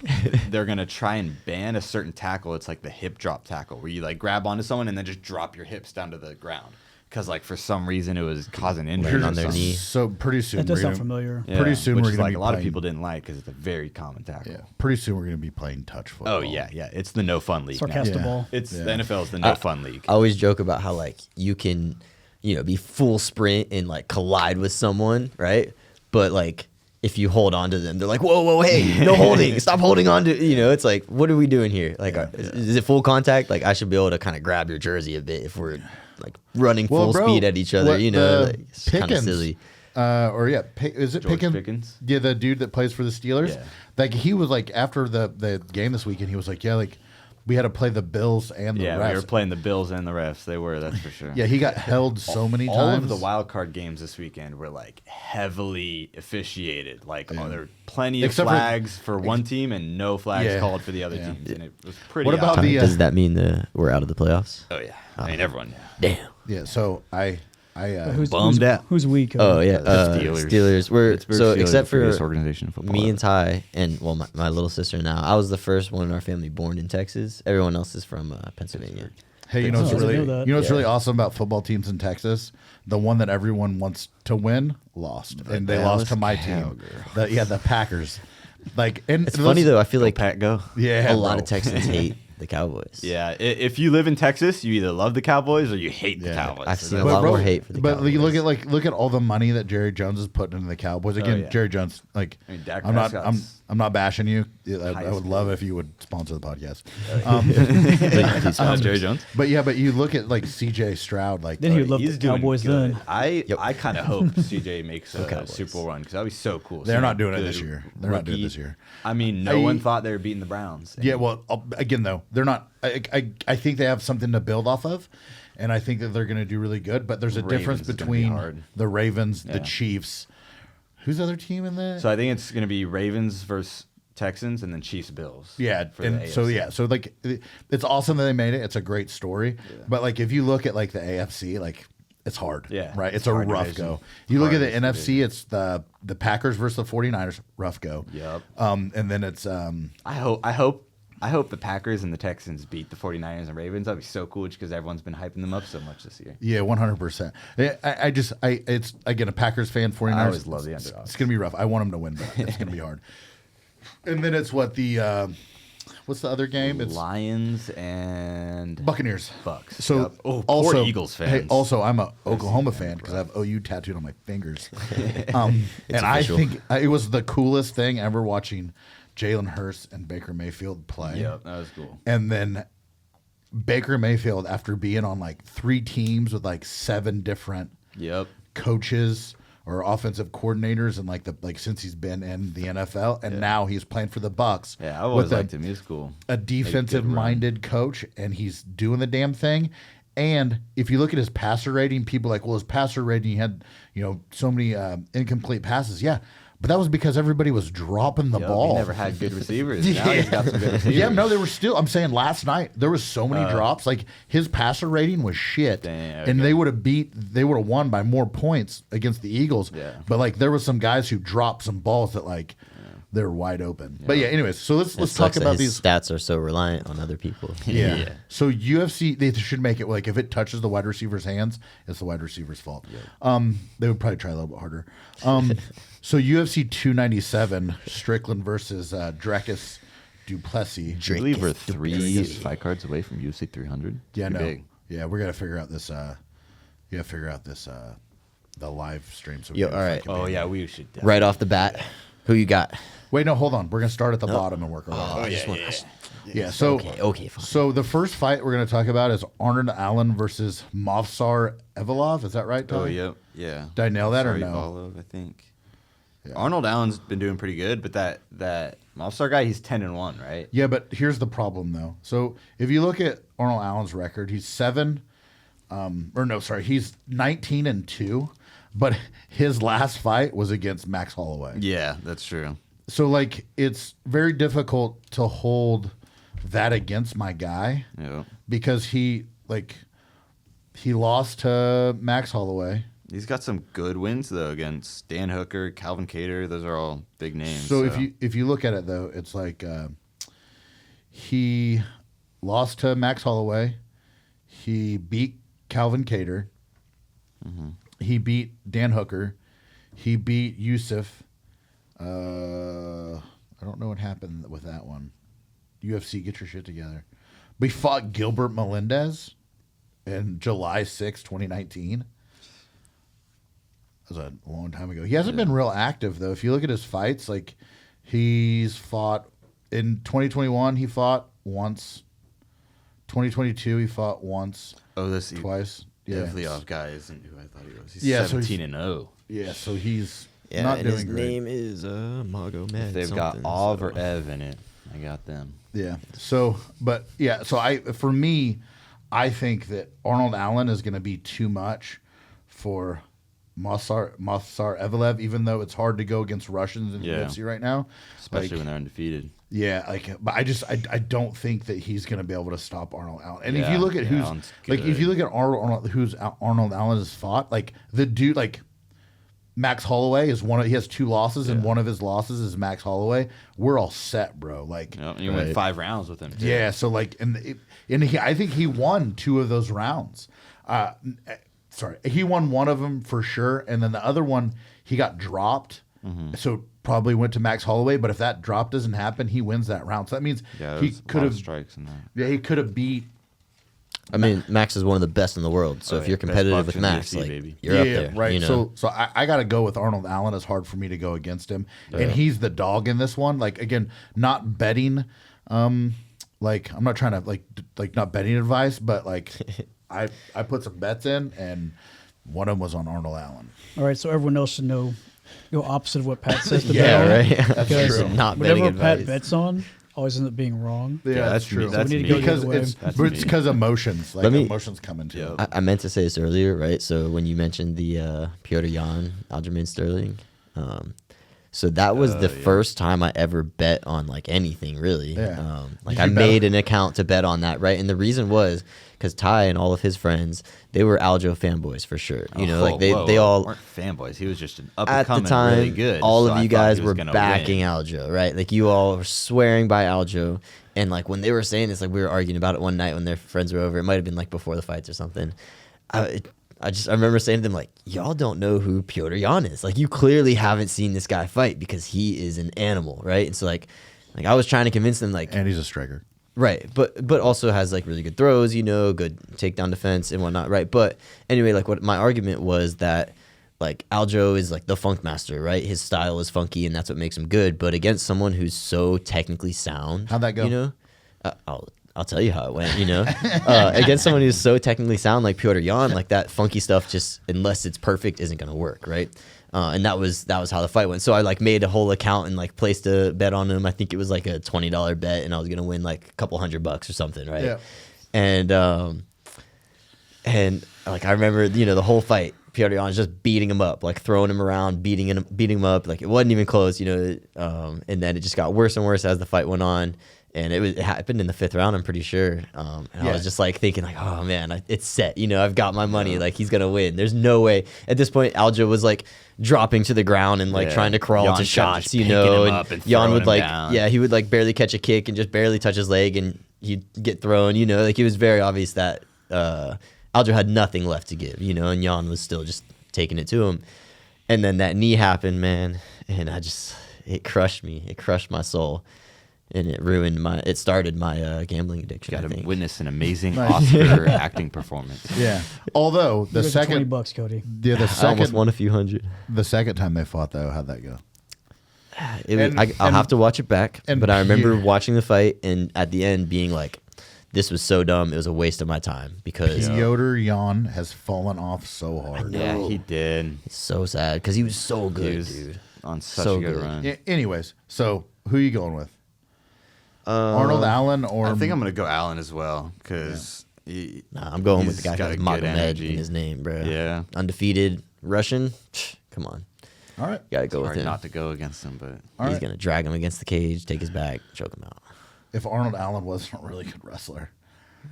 gonna try and ban a certain tackle. It's like the hip drop tackle, where you like grab onto someone and then just drop your hips down to the ground. Because like for some reason it was causing injury on their knee. So pretty soon That does we're sound gonna- familiar. Yeah, Pretty soon which we're is gonna like be a lot of playing- people didn't like because it's a very common tackle. Yeah, pretty soon we're gonna be playing touch football. Oh yeah, it's the no fun league. now. Sarcastic Yeah. ball. It's Yeah. the NFL is the no fun league. I always joke about how like you can, be full sprint and like collide with someone, right? But like if you hold on to them, they're like, whoa, hey, no holding, stop holding on to. It's like, what are we doing here? Like, is it full contact? Like, I should be able to kind of grab your jersey a bit if we're like running Well, full bro, speed at each other. what, Like, it's kind of Pickens, silly. Is it George Pickens? Pickens? Yeah, the dude that plays for the Steelers. Yeah. Like he was like after the game this weekend, he was like, yeah, like we had to play the Bills and the Yeah, refs. we were playing the Bills and the refs. They were, that's for sure. Yeah, he got held so many All times. of the wild card games this weekend were like heavily officiated. Like there were plenty of Except for- flags for one team and no flags Yeah. called for the other Yeah. teams, and it was pretty. What about odd. the- Does that mean we're out of the playoffs? Oh yeah, I mean everyone. Damn. Yeah, so I Who's Bummed out. Who's weak? Oh yeah, Steelers. We're Pittsburgh so Steelers, except the greatest for organization in football me ever. and Ty and well my little sister now. I was the first one in our family born in Texas. Everyone else is from Pennsylvania. Hey, you know what's Oh, I didn't really know that. you know what's really awesome about football teams in Texas? The one that everyone wants to win lost, and they lost to my team. The Packers. Like, and It's funny though. I feel like Pat go. Yeah, a lot bro. of Texans hate the Cowboys. Yeah, if you live in Texas, you either love the Cowboys or you hate the Yeah. Cowboys. I've So seen a that's- lot bro, more hate for the but Cowboys. you look at all the money that Jerry Jones is putting into the Cowboys. Again, yeah. Jerry Jones, like I mean, Dak I'm not Prescott's I'm not bashing you. I would highest love if you would sponsor the podcast. Jerry Jones. But you look at like CJ Stroud, like Then he would love He's the doing Cowboys good. then. I kind of hope CJ makes a Cowboys. Super Bowl run because that'd be so cool. They're See not a doing it good this year. They're not doing it this year. I mean, no I- one thought they were beating the Browns. Yeah, well, again though, they're not. I think they have something to build off of, and I think that they're going to do really good. But there's a difference Ravens is gonna be between hard. the Ravens, the Yeah. Chiefs. Who's the other team in there? So I think it's going to be Ravens versus Texans and then Chiefs Bills. Yeah, for the and so AFC. yeah, so like it's awesome that they made it. It's a great story, but like if you look at like the AFC, like it's hard. Yeah, right. It's it's a hard rough division. go. You look at the Hardest NFC, it's the Packers versus the 49ers, rough go. Yep. And then it's I hope the Packers and the Texans beat the 49ers and Ravens. That'd be so cool just because everyone's been hyping them up so much this year. yeah, 100%. It's again a Packers fan, 49ers. I always love the underdogs. It's gonna be rough. I want them to win, but it's gonna be hard. And then it's what's the other game? It's Lions and Buccaneers. Bucks. So Yep. Oh, also, poor Eagles fans. Hey, also, I'm a Oklahoma fan because I have OU tattooed on my fingers. And I official. think it was the coolest thing ever watching Jalen Hurts and Baker Mayfield play. Yep, that was cool. And then Baker Mayfield, after being on like 3 teams with like 7 different Yep. coaches or offensive coordinators, and like since he's been in the NFL, and now he's playing for the Bucks. Yeah, I always with liked him. He was cool. a defensive-minded coach, and he's doing the damn thing. And if you look at his passer rating, people are like, well, his passer rating, he had so many incomplete passes. Yeah, but that was because everybody was dropping the Yep, ball. He never had good receivers. Now he's got some good receivers. Yeah, no, they were still. I'm saying last night there was so many drops. Like his passer rating was shit, Dang, and okay. they would have won by more points against the Eagles. Yeah. But like there was some guys who dropped some balls that like they were wide open. But yeah, anyways, so let's It talk sucks that about his these. stats are so reliant on other people. Yeah. Yeah. So UFC, they should make it like if it touches the wide receiver's hands, it's the wide receiver's fault. They would probably try a little bit harder. So UFC 297, Strickland versus Dracus Duplessis. I believe we're 3 fight cards away from UFC 300. Yeah, Pretty no. big. Yeah, we're gonna figure out this. You gotta figure out this. The live stream. So we Yo, can all right. fucking Oh be- yeah, we should. Right off the bat, who you got? Wait, no, hold on. We're gonna start at the bottom and work our way. Oh, up. Yeah. So Okay, fine. So the first fight we're gonna talk about is Arnold Allen versus Movsar Evolov. Is that right, Tom? Oh yep, yeah. Did I nail that or Sorry, no? Volov, I think. Arnold Allen's been doing pretty good, but that Mobstar guy, he's 10-1, right? Yeah, but here's the problem though. So if you look at Arnold Allen's record, he's he's 19-2, but his last fight was against Max Holloway. Yeah, that's true. So like it's very difficult to hold that against my guy Yeah, because he lost to Max Holloway. he's got some good wins though against Dan Hooker, Calvin Cater. Those are all big names. So if you look at it though, it's like he lost to Max Holloway. He beat Calvin Cater. He beat Dan Hooker. He beat Yusuf. I don't know what happened with that one. UFC, get your shit together. We fought Gilbert Melendez in July 6, 2019. That was a long time ago. He hasn't been real active, though. If you look at his fights, like he's fought in 2021, he fought once. 2022, he fought once, twice. Yeah. Evliov guy isn't who I thought he was. He's Yeah, so he's- 17-0. Yeah, so he's Yeah, not and doing his great. name is Mago Man. If they've got Av or Ev in it, I got them. Yeah. So, but yeah. So for me, I think that Arnold Allen is going to be too much for Movsar Evelev, even though it's hard to go against Russians in Yeah. UFC right now, Especially when they're undefeated. Yeah, but I don't think that he's going to be able to stop Arnold Allen. And if Yeah, you look at who's Allen's like, if good. you look at who's Arnold Allen has fought, like the dude, like Max Holloway is he has 2 losses, and one of his losses is Max Holloway. We're all set, bro. Like, You know, you went 5 rounds with him. Too. yeah. So like, I think he won 2 of those rounds. Sorry, he won one of them for sure, and then the other one he got dropped. So probably went to Max Holloway. But if that drop doesn't happen, he wins that round. So that means Yeah, he there's a could lot of have strikes in that. Yeah, he could have beat. I mean, Max is one of the best in the world. So Oh, if yeah, you're best competitive with boxer in the Max, UFC, like baby. you're up there, right. You know? So I got to go with Arnold Allen. It's hard for me to go against him, and he's the dog in this one. Like again, not betting. Like I'm not trying to like not betting advice, but like I put some bets in, and one of them was on Arnold Allen. All right, so everyone else should know go opposite of what Pat says to Yeah, bet on. right. Because true. Not betting whatever Pat advice. bets on always ends up being wrong. Yeah, that's true. That's we need me. to go because either way. it's because emotions. Like Let me- emotions come into Yeah. it. I meant to say this earlier, right? So when you mentioned the Piotr Jan, Aljamain Sterling, so that was the first time I ever bet on like anything really. Yeah. Like Did I you bet made on- an account to bet on that, right? And the reason was because Ty and all of his friends, they were Aljo fanboys for sure. You know, like they all weren't fanboys. He was just an up at and the coming, time, really good. all so of I you thought guys he was were gonna backing win. Aljo, right? Like you all were swearing by Aljo. And like when they were saying this, like we were arguing about it one night when their friends were over. It might have been like before the fights or something. I remember saying to them like, y'all don't know who Piotr Jan is. Like you clearly haven't seen this guy fight because he is an animal, right? And so like I was trying to convince them like, And he's a striker. right, but also has like really good throws, you know, good takedown defense and whatnot, right? But anyway, like what my argument was that like Aljo is like the funk master, right? His style is funky and that's what makes him good. But against someone who's so technically sound, How'd that go? You know, I'll tell you how it went. You know, against someone who's so technically sound like Piotr Jan, like that funky stuff just unless it's perfect isn't gonna work, right? And that was how the fight went. So I like made a whole account and like placed a bet on him. I think it was like a $20 bet, and I was gonna win like a couple $100 or something, right? Yeah. And like I remember, you know, the whole fight, Piotr Jan's just beating him up, like throwing him around, beating him up, like it wasn't even close, you know. And then it just got worse and worse as the fight went on. And it happened in the 5th round, I'm pretty sure. And I Yeah. was just like thinking, like, oh man, it's set. You know, I've got my money. Like he's gonna win. There's no way. At this point, Aljo was like dropping to the ground and like Yeah. trying to crawl Jan to kept shots. just You picking know, him and up and Jan throwing would him like, down. yeah, he would like barely catch a kick and just barely touch his leg, and he'd get thrown. You know, like it was very obvious that Aljo had nothing left to give. You know, and Jan was still just taking it to him. And then that knee happened, man, and it crushed me. It crushed my soul. And it started my gambling addiction. Got I to think. witness an amazing Nice. Oscar acting performance. Yeah. Although You the got the $20, second, Cody. yeah, the I almost second, won a few hundred. the second time they fought though, how'd that go? I'll have to watch it back, and but I remember Piotr- watching the fight and at the end being like, "This was so dumb. It was a waste of my time because Piotr Jan has fallen off so hard. Yeah, he did. it's so sad because he was so good, He was dude. on such So a good good. run. Anyways, so who are you going with? Arnold Allen or I think I'm gonna go Allen as well because Nah, I'm going with the He's guy got who has a good Magomed energy. in his name, bro. Yeah. Undefeated Russian. Come on, all right. gotta go with hard him. not to go against him, but All He's right. gonna drag him against the cage, take his back, choke him out. If Arnold Allen wasn't a really good wrestler.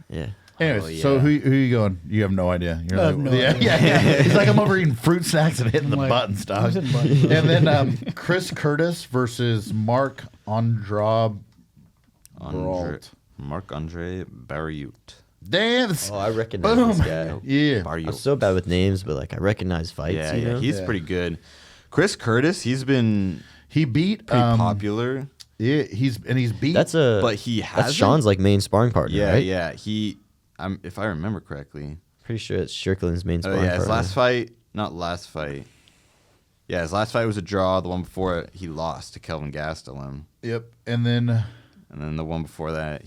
Yeah. Anyways, so who are you going? You have no idea. You're I have no yeah, idea. yeah. He's like, I'm over eating fruit snacks and hitting the I'm like, buttons, dog. who's hitting buttons? And then Chris Curtis versus Mark Andrade. Marc-Andre Barriot. Dance. Oh, I recognize Boom. this guy. Yeah. I'm so bad with names, but like I recognize fights. Yeah, you know? he's Yeah. pretty good. Chris Curtis, he's been He beat pretty popular, Yeah, he's beat. That's but he that's hasn't. Sean's like main sparring partner, Yeah, right? yeah. If I remember correctly. Pretty sure it's Strickland's main Oh sparring yeah, his partner. last fight, not last fight. Yeah, his last fight was a draw. The one before it, he lost to Kelvin Gastelum, Yep. And then and then the one before that,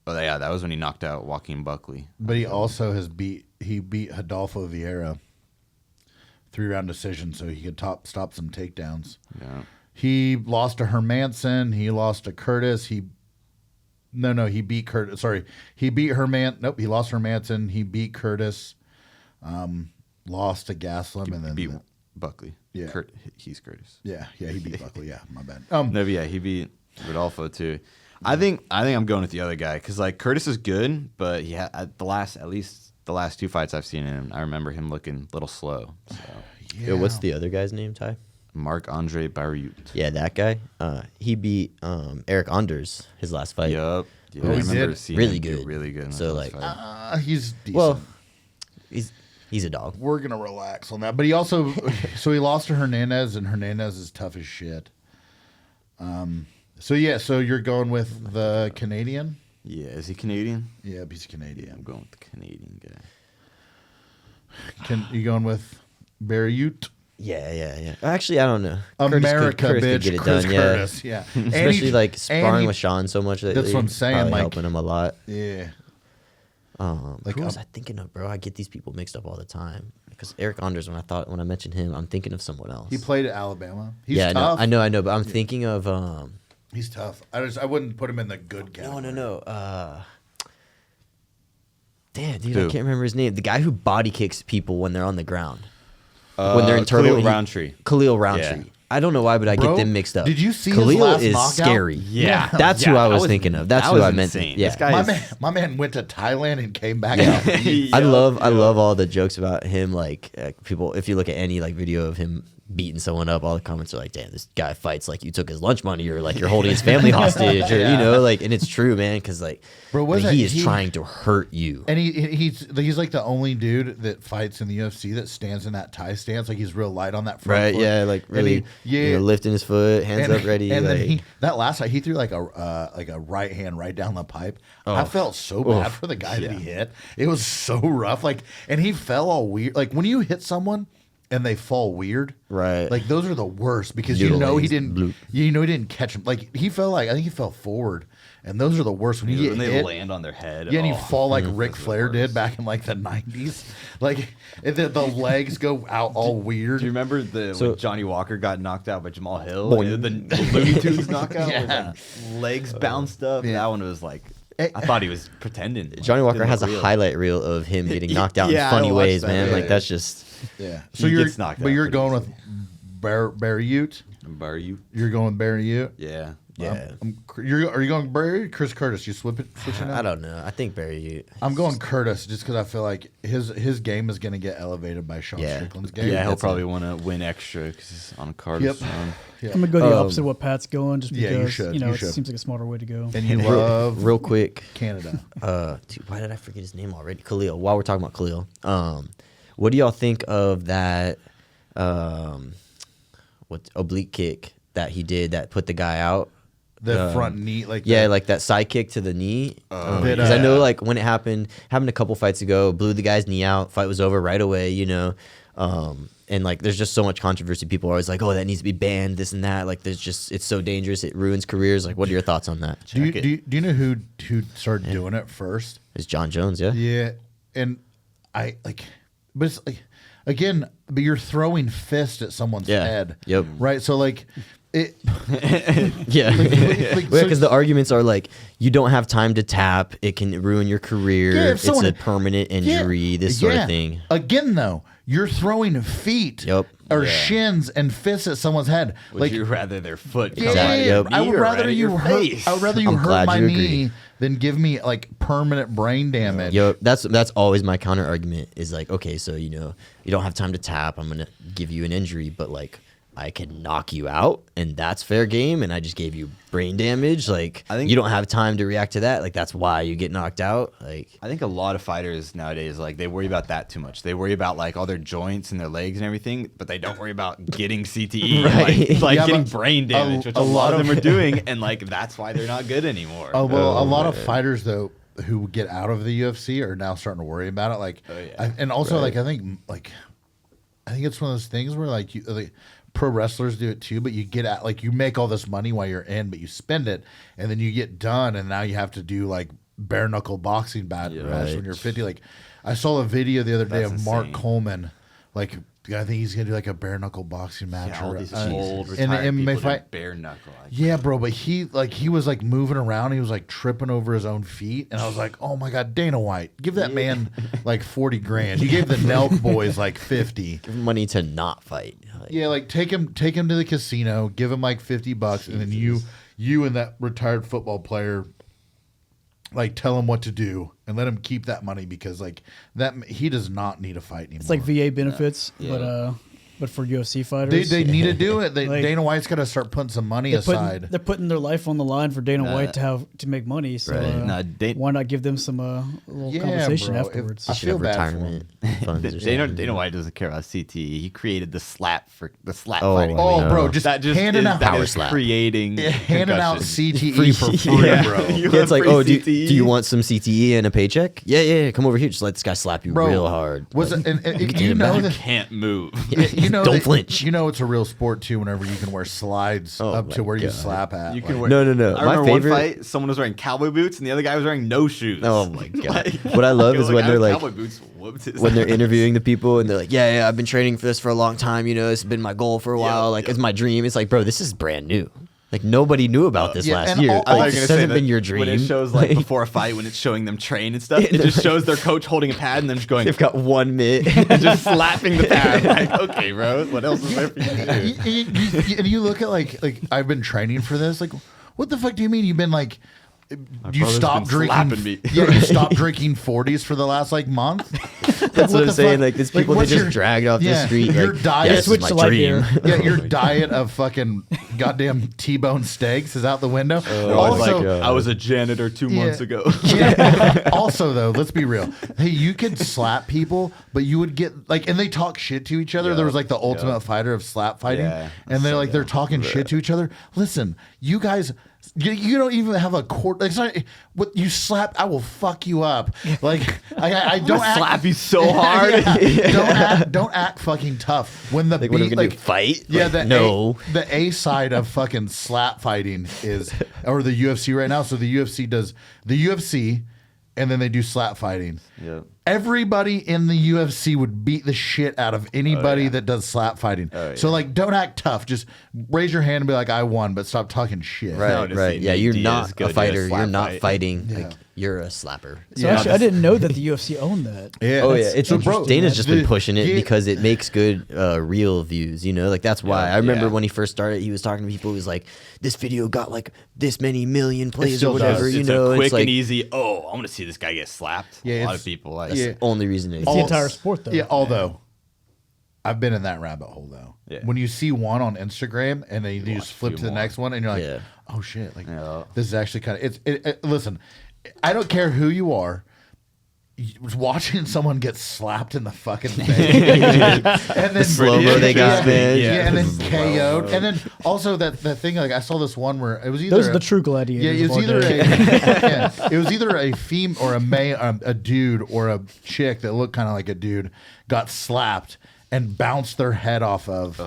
that was when he knocked out Joaquin Buckley. but he also beat Adolfo Vieira 3-round decision, so he could stop some takedowns. Yeah, He lost to Hermanson. He lost to Curtis. No, he beat Curtis. Sorry, he beat Nope, he lost Hermanson. He beat Curtis. Lost to Gaslam, and then beat Buckley. Yeah. He's Curtis. Yeah, he beat Buckley. Yeah, my bad. No, but yeah, he beat Rodolfo too. I think I'm going with the other guy because like Curtis is good, but he had at least the last 2 fights I've seen him, I remember him looking a little slow. So. Yo, what's the other guy's name, Ty? Marc-Andre Barriot. Yeah, that guy. He beat Eric Anders his last fight. Yup. Yeah, Oh, I he remember did? seeing Really him do good. really good. In So, that last like, fight. He's decent. Well, he's a dog. We're gonna relax on that. But he also so he lost to Hernandez, and Hernandez is tough as shit. So you're going with the Canadian? Yeah, is he Canadian? Yeah, he's Yeah, I'm Canadian. going with the Canadian guy. You going with Barriot? Yeah. Actually, I don't know. America, Curtis bitch. could get it Chris done, Curtis, yeah. And Especially he- like and sparring he- with Sean so much lately. That's what I'm saying, Probably like- helping him a lot. Yeah. Like, who was I thinking of, bro? I get these people mixed up all the time. Because Eric Anders, when I mentioned him, I'm thinking of someone else. He played at Alabama. He's yeah, tough. I know, but I'm thinking of He's tough. I wouldn't put him in the good category. no. Damn, dude, Who? I can't remember his name. The guy who body kicks people when they're on the ground. When they're in turtle. Khalil Roundtree. Khalil Roundtree. Yeah. I don't know why, but I Bro, get them mixed up. did you see his Khalil last is knockout? scary. Yeah. That's who I was thinking of. That's that who was I meant. insane. Yeah. This guy My is, my man went to Thailand and came back. Yeah. out. I love all the jokes about him. Like people, if you look at any like video of him beating someone up, all the comments are like, "Damn, this guy fights like you took his lunch money, or like you're holding his family hostage, or you know, like." And it's true, man, because like, Bro, I mean, wasn't he is he- trying to hurt you. And he's like the only dude that fights in the UFC that stands in that Thai stance. Like he's real light on that front Right? foot. Yeah, like And really, you know, lifting his foot, hands up, ready. And like, then that last fight, he threw like a right hand right down the pipe. I felt so bad for the guy that he hit. It was so rough. Like, and he fell all weird. Like when you hit someone and they fall weird, Right. Like those are the worst because Noodle you know he legs, didn't. bloop. You know he didn't catch him. Like he fell I think he fell forward, and those are the worst when you when get they hit. land on their head. Yeah, and you oh. fall like Ric That's the Flair did worst. back in like the 90s. Like the legs go out all weird. Do you remember when Johnny Walker got knocked out by Jamal Hill? Boing. The Looney Tunes knockout? Yeah. With, like, legs bounced up. Yeah. That one was like, I thought he was pretending. Johnny Walker Didn't has a look real. highlight reel of him getting knocked out Yeah, in funny I watched ways, that, man. yeah. Like that's just Yeah. He So you're gets knocked but out you're pretty going easily. with Barriot. Barriot? You're going Barriot. Yeah. yeah. Are you going Barriot? Chris Curtis. You switching I out? don't know. I think Barry. I'm going Curtis just because I feel like his game is going to get elevated by Sean Yeah. Strickland's game. Yeah, he'll That's probably want to win extra because he's on a card. Yep. I'm gonna go the opposite of what Pat's going, just yeah, because you should, know you it should. seems like a smarter way to go. And you love Real quick, Canada. dude, why did I forget his name already? Khalil. While we're talking about Khalil, what do y'all think of that? What oblique kick that he did that put the guy out? The front knee, like Yeah, the- like that side kick to the knee. That, Because I know, like when it happened a couple fights ago, blew the guy's knee out. Fight was over right away, you know. And like, there's just so much controversy. People are always like, "Oh, that needs to be banned," this and that. Like, it's so dangerous. It ruins careers. Like, what are your thoughts on that? Do you know who started doing it first? It's John Jones, yeah. Yeah, and I like, but it's like again, but you're throwing fist at someone's Yeah. head. Yep. Right. So like, it. Yeah, like, because so- the arguments are like, you don't have time to tap. It can ruin your career. Yeah, if It's someone- a permanent injury. This sort of thing. Again, though, you're throwing feet Yep. or Yeah. shins and fists at someone's head. Would like, you rather their foot come yeah, out of Yep. your I knee would or rather right at you your hurt. face? I would rather you I'm hurt glad my you knee agree. than give me like permanent brain damage. Yo, that's always my counter argument is like, okay, so you know, you don't have time to tap. I'm gonna give you an injury, but like, I can knock you out, and that's fair game. And I just gave you brain damage. Like, I think- you don't have time to react to that. Like, that's why you get knocked out. Like, I think a lot of fighters nowadays, like, they worry about that too much. They worry about like all their joints and their legs and everything, but they don't worry about getting CTE, Right. and, like Yeah, getting but brain damage, which a a lot lot of them of- are doing, and like that's why they're not good anymore. Oh well, a lot of man. fighters though who get out of the UFC are now starting to worry about it. Like, Oh, yeah. and also Right. like I think it's one of those things where like you like pro wrestlers do it too, but you get out like you make all this money while you're in, but you spend it, and then you get done, and now you have to do like bare knuckle boxing match Right. when you're 50. Like I saw a video the other day That's of Mark insane. Coleman like I think he's gonna do like a bare knuckle boxing match Yeah, all or these in old the retired MMA people fight. doing bare knuckle. Yeah, bro, but he was like moving around. He was like tripping over his own feet, and I was like, "Oh my god, Dana White, give that man like 40 grand. You gave the Nelk boys like 50. Give him money to not fight. Like, Yeah, like take him to the casino, give him like $50, and then you and that retired football player like tell him what to do and let him keep that money because like that he does not need a fight anymore. It's like VA benefits, but for UFC fighters. They need to do it. Like- Dana White's got to start putting some money they're putting, aside. they're putting their life on the line for Dana White to make money. So why not give them some little Yeah, conversation bro. afterwards? I should feel have bad for retirement funds or Dana, something. Dana White doesn't care about CTE. He created the slap Oh, fighting. I Oh, know. bro, just that just handing is, out that power is slap. creating handing out concussions. CTE for free, Yeah. bro. You Yeah, it's like, free oh, do CTE? you want some CTE and a paycheck? Yeah, come over here. Just let this guy slap you Bro, real hard. Was Like, it? And get you it know back. that Can't move. you know Don't that- flinch. You know it's a real sport too. Whenever you can wear slides Oh up to my where you God. slap at. You can like- wear. No, no, no. I My remember favorite- one fight. Someone was wearing cowboy boots, and the other guy was wearing no shoes. Oh my God. Like, What I love he is was when they're like, cowboy boots whooped his when they're ass. interviewing the people and they're like, yeah, I've been training for this for a long time. You know, it's been my goal for a while. Like, it's my dream. It's like, bro, this is brand new. Like, nobody knew about this yeah, last and year. all- I Like, was this gonna say hasn't that been your dream. when it shows like before a fight, when it's showing them train and stuff, it they're just like- shows their coach holding a pad and then just going They've got 1 minute. and just slapping the pad. Like, okay, bro, what else is there for you to do? And you look at like I've been training for this. Like, what the fuck do you mean you've been like? You brother's stopped been slapping drinking. me. Yeah, you stopped drinking 40s for the last like month. That's what I'm saying. Like, these people, they what's just dragged off the street. Your Like, diet, yeah, this is Switch my to light dream. beer. yeah, your diet of fucking goddamn T-bone steaks is out the window. I was also, like, I was a janitor 2 months ago. Yeah. Also, though, let's be real. Hey, you could slap people, but you would get like, and they talk shit to each other. Yeah. There was like the Ultimate Yeah. Fighter of slap fighting, Yeah. and they're like they're talking shit to each other. Listen, you guys. You don't even have a court. Like, it's not, what you slap, I will fuck you up. Like I don't gonna act, slap you so hard. Yeah. Don't act fucking tough. When the Like, what are we beat, gonna like do? Fight? yeah, Like, the no. the A side of fucking slap fighting is, or the UFC right now. So the UFC does the UFC, and then they do slap fighting. Yeah. Everybody in the UFC would beat the shit out of anybody that does slap fighting. So like, don't act tough. Just raise your hand and be like, "I won," but stop talking shit. Right, No, to right. see Yeah, Nate you're Diaz not go a do a fighter. slap You're not fight. fighting. Yeah. Like, you're a slapper. So Yeah. actually, I didn't know that the UFC owned that. Yeah. Oh yeah, it's So, interesting. bro, Dana's just been pushing it yeah. because it makes good real views. You know, like that's why. Yeah, I remember yeah. when he first started, he was talking to people. He was like, "This video got like this many million plays still or whatever." does. You It's know, a quick it's like and easy. Oh, I want to see this guy get slapped. Yeah, a lot it's- of people like. yeah. the only reason. It's the entire sport, though. Yeah, although I've been in that rabbit hole though. Yeah. When you see one on Instagram and then you just flip few to the more. next one and you're like, Yeah. oh shit, like Yeah. this is actually kind of listen, I don't care who you are. Watching someone get slapped in the fucking face, and then slow-mo they got, man. yeah, and then Slow-mo. KO'd, and then also that thing. Like I saw this one where it was either Those are the true gladiators. yeah, it of was our either day. it was either a femme or a dude or a chick that looked kind of like a dude got slapped and bounced their head off of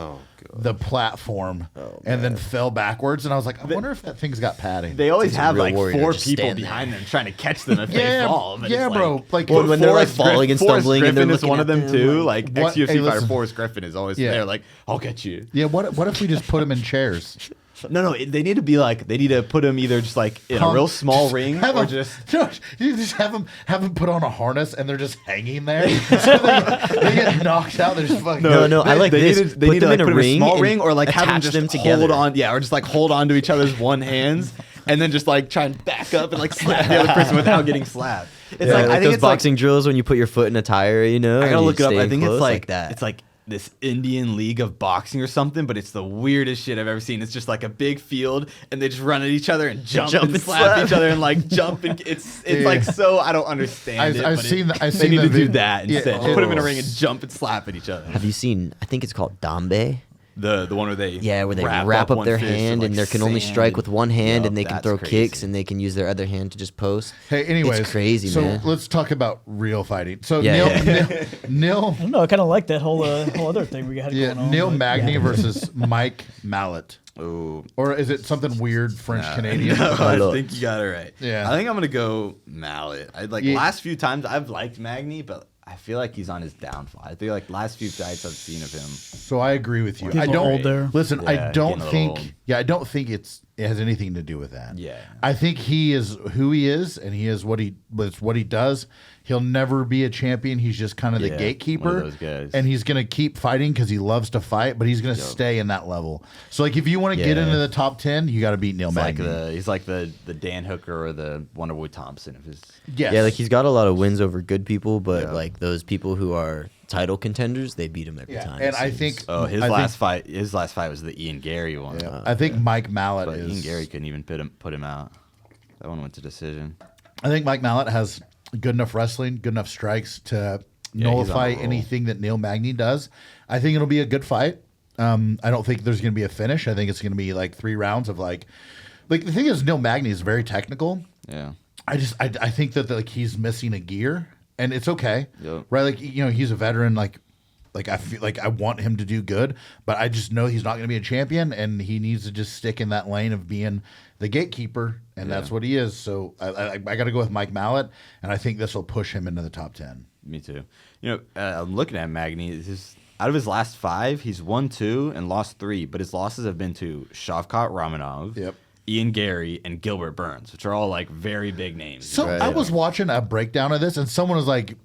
the platform and then fell backwards. And I was like, I wonder if that thing's got padding. They always It's a have real like warrior, 4 just people stand there. behind them trying to catch them if Yeah, they fall. But yeah, it's bro. Like, Well, when they're, like, Forrest falling and Forrest stumbling and they're Griffin is looking one at of them them, too. like, Like what- ex-UFC hey, fighter listen. Forrest Griffin is always Yeah. there. Like, I'll get you. Yeah, what if we just put them in chairs? No, they need to be like they need to put him either just like in a real small ring Have or 'em- just no, you just have them put on a harness and they're just hanging there. So they get knocked out. They're just fucking. No, I like they this. Need to, they Put need them to in a like, put him ring small and ring or like have them attach just them hold together. on, yeah, or just like hold on to each other's one hands and then just like try and back up and like slap the other person without getting slapped. It's Yeah, like I think those it's boxing drills when you put your foot in a tire. You know, I and gotta you look it up. stay I in think close it's like that. It's like this Indian League of Boxing or something, but it's the weirdest shit I've ever seen. It's just like a big field, and they just run at each other and jump and slap each other and like jump and it's Yeah. like so I don't understand it. I've but seen it, I've they seen need the to do vid- that Yeah, instead. Just put them in a ring and jump and slap at each other. Have you seen? I think it's called Dambe. The one where they Yeah, where they wrap up one their fist hand with, and like, they can only sand strike with one hand Yup, and they can that's throw crazy. kicks and they can use their other hand to just post. Hey, anyways, it's crazy, so man. let's talk about real fighting. So Yeah, Neil I don't know. I kind of like that whole other thing we had going on. Neil but- Magny versus Mike Mallet. Oh, Or is it something weird French Canadian? no, I look. think you got it right. Yeah. I think I'm gonna go Mallet. I like Yeah. last few times I've liked Magny, but I feel like he's on his downfall. I feel like last few fights I've seen of him. So I agree with you. Getting I a little don't old there. listen. Yeah, I don't getting a little think. old. Yeah, I don't think it has anything to do with that. Yeah. I think he is who he is, and he is what he. It's what he does. He'll never be a champion. He's just kind of the Yeah, gatekeeper, one of those guys. and he's gonna keep fighting because he loves to fight. But he's gonna stay in that level. So like, if you want to get Yeah. into the top 10, you got to beat Neil Magny. He's like the Dan Hooker or the Wonderboy Thompson of his. Yes. Yeah, like he's got a lot of wins over good people, but Yeah. like those people who are title contenders, they beat him every Yeah, time. and it I seems. think Oh, his I last fight was the Ian Gary one. think, I think Mike Mallet But is. Ian Gary couldn't even put him out. That one went to decision. I think Mike Mallet has good enough wrestling, good enough strikes to Yeah, he's on a nullify roll. anything that Neil Magny does. I think it'll be a good fight. I don't think there's going to be a finish. I think it's going to be like 3 rounds of like the thing is Neil Magny is very technical. Yeah. I think that like he's missing a gear, and it's okay, Yep. right? Like he's a veteran. Like I feel like I want him to do good, but I just know he's not going to be a champion, and he needs to just stick in that lane of being the gatekeeper, and that's what he is. So I got to go with Mike Mallet, and I think this will push him into the top 10. Me too. I'm looking at Magny. Out of his last 5, he's won 2 and lost 3, but his losses have been to Shavkat Ramonov, Yep. Ian Gary, and Gilbert Burns, which are all like very big names. So Right. I was watching a breakdown of this, and someone was like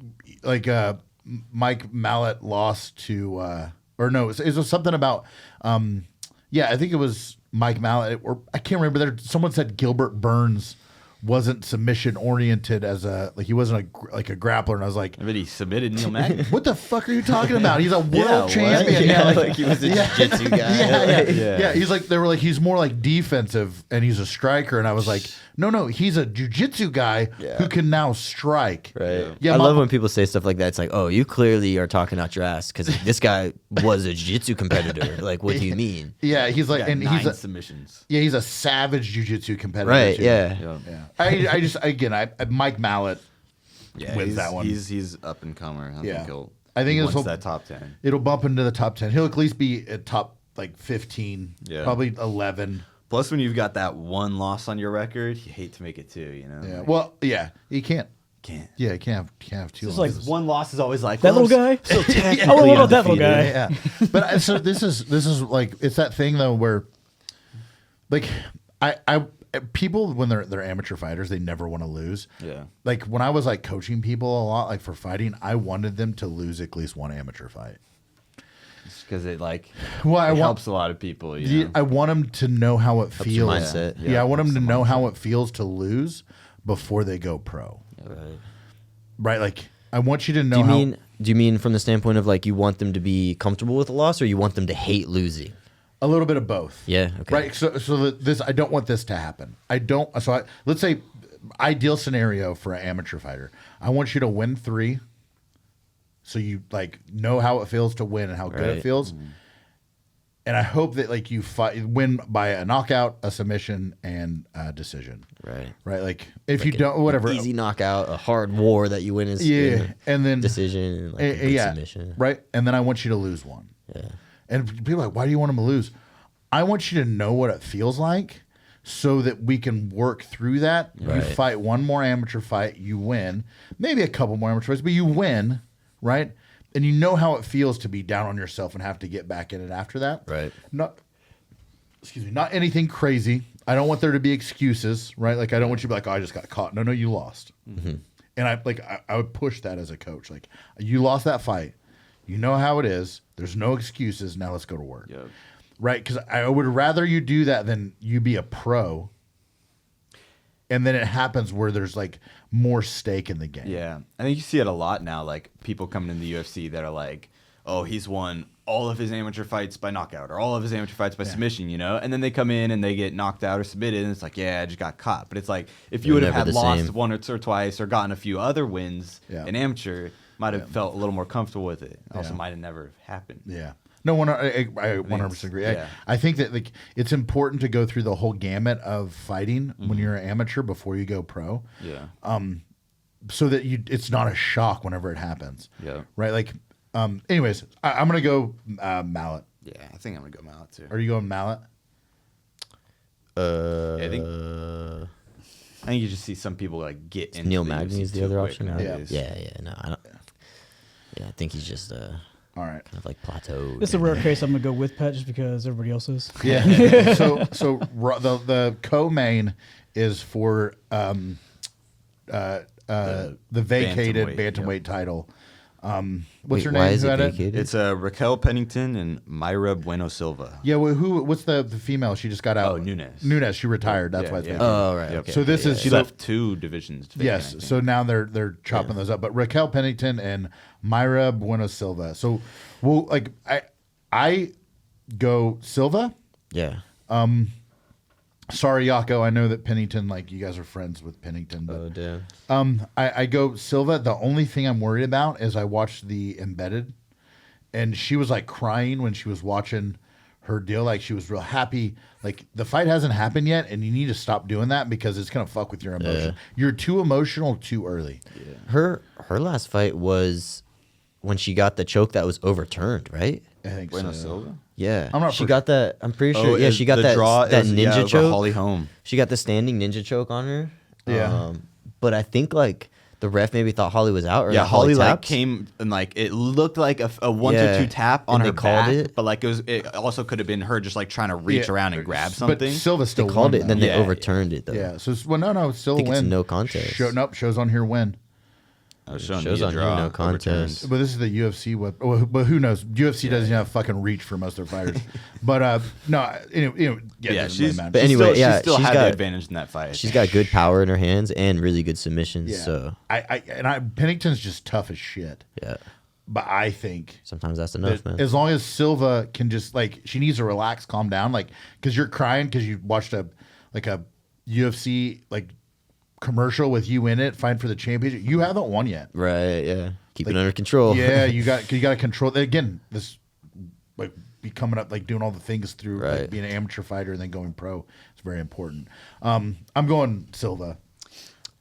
Mike Mallet lost to, or no, it was something about, I think it was Mike Mallet, or I can't remember. Someone said Gilbert Burns wasn't submission oriented he wasn't a grappler, and I was like, But he submitted Neil Magny. what the fuck are you talking about? He's a world what? champion. Yeah, like he was a jiu-jitsu guy. Yeah. He's like, they were like, he's more like defensive and he's a striker. And I was like, no, he's a jiu-jitsu guy who can now strike. Right. Yeah, I love when people say stuff like that. It's like, oh, you clearly are talking out your ass because this guy was a jiu-jitsu competitor. Like, what do you mean? Yeah, he's like, Got and 9 submissions. he's a savage jiu-jitsu competitor. Right, too. yeah. I Mike Mallet Yeah, wins that one. He's up and comer. I think he'll. I think he this wants will that top 10. It'll bump into the top 10. He'll at least be at top like 15, Yeah. probably 11. Plus, when you've got that one loss on your record, you hate to make it 2. You know. Yeah. Well, yeah, he can't. Can't. Yeah, you can't have 2 It's losses. like One loss is always like that well, little I'm guy. So technically Oh, what about that little undefeated. guy? Yeah. But so this is like, it's that thing though where like I people when they're amateur fighters, they never want to lose. Yeah. Like when I was like coaching people a lot, like for fighting, I wanted them to lose at least one amateur fight. Because it Well, helps a lot of people. You know? I want them to know how it your feels. mindset. Yeah, I want them to know how it feels to lose before they go pro. Right. Right? Like I want you to know Do you mean from the standpoint of like you want them to be comfortable with the loss, or you want them to hate losing? a little bit of both. Yeah. Okay. Right. So this, I don't want this to happen. Let's say ideal scenario for an amateur fighter. I want you to win 3. So you like know how it feels to win and how good it Right. feels. And I hope that like you win by a knockout, a submission, and a decision. Right. Right. Like if you don't, whatever. Easy knockout, a hard war that you win is Yeah. And then decision, and like a good yeah. submission. Right. And then I want you to lose one. Yeah. And people are like, why do you want them to lose? I want you to know what it feels like so that we can work through that. You Right. fight one more amateur fight, you win. Maybe a couple more amateur fights, but you win, right? And you know how it feels to be down on yourself and have to get back in it after that. Right. Not anything crazy. I don't want there to be excuses, right? Like I don't want you to be like, oh, I just got caught. No, you lost. Mm-hmm. And I would push that as a coach. Like you lost that fight. You know how it is. There's no excuses. Now let's go to work. Yep. Right? Because I would rather you do that than you be a pro. And then it happens where there's like more stake in the game. Yeah, I think you see it a lot now. Like people coming in the UFC that are like, "Oh, he's won all of his amateur fights by knockout, or all of his amateur fights by submission," you know. And then they come in and they get knocked out or submitted, and it's like, "Yeah, I just got caught." But it's like if you They're would have never had the lost same. one or twice, or gotten a few other wins Yeah. in amateur, might have felt a little more comfortable with it. Also, Yeah. might have never happened. Yeah. No, I 100% agree. yeah. I think that like it's important to go through the whole gamut of fighting when you're an amateur before you go pro. Yeah. So that it's not a shock whenever it happens. Yeah. Right? Like anyways, I'm going to go Mallet. Yeah, I think I'm gonna go Mallet too. Are you going Mallet? Yeah, I think you just see some people like get into Neil the Magny UFC is the too other quick option. nowadays. Yeah. No, I don't. Yeah, I think he's just All right. kind of like plateaued. It's a rare case. I'm gonna go with Pat just because everybody else is. Yeah. so the co-main is for the vacated bantamweight title. What's her name? Why is Who it had it? vacated? It's Raquel Pennington and Mayra Bueno Silva. Yeah. Well, what's the female? She just got out. Oh, Nunes. Nunes. She retired. That's why it's vacated. Oh, right. Yep. Okay. So this is She left 2 divisions. Vacant, Yes. I think. So now they're chopping those up. But Raquel Pennington and Mayra Bueno Silva. So well, like I go Silva. Yeah. Sorry, Yako. I know that Pennington, like you guys are friends with Pennington, but Oh, damn. I go Silva. The only thing I'm worried about is I watched the Embedded, and she was like crying when she was watching her deal. Like she was real happy. Like the fight hasn't happened yet, and you need to stop doing that because it's gonna fuck with your emotion. You're too emotional too early. Her last fight was when she got the choke that was overturned, right? I think Bueno so. Silva? Yeah. I'm not she for- got that. I'm pretty sure. Oh, Yeah, she got the that draw that is, ninja over choke. Holly Holm. She got the standing ninja choke on her. Yeah. But I think like the ref maybe thought Holly was out. Or Yeah, that Holly like tapped. came and like it looked like a 1 Yeah, to 2 tap on and her they called back, it. but like it also could have been her just like trying to reach Yeah, around and grab But something. Silva They still called won, it, and then though. they Yeah, overturned it though. Yeah. So no, still I think a it's win. a no contest. Nope. Shows on here win. I was showing shows me a on here, draw, no overturned. contest. But this is the UFC. But who knows? UFC doesn't have fucking reach for most of their fighters. But no, yeah, Yeah, it doesn't really she's matter. But anyway, she yeah, still she's had got- the advantage in that fight. She's got good power in her hands and really good submissions. Yeah. So Pennington's just tough as shit. yeah, But I think sometimes that's enough, that man. as long as Silva can just like she needs to relax, calm down, like because you're crying because you watched a UFC like commercial with you in it, fighting for the championship. You haven't won yet. Right? Yeah. Keep it under control. Yeah, you got to control. Again, this like be coming up like doing all the things through like, Right. being an amateur fighter and then going pro. It's very important. I'm going Silva.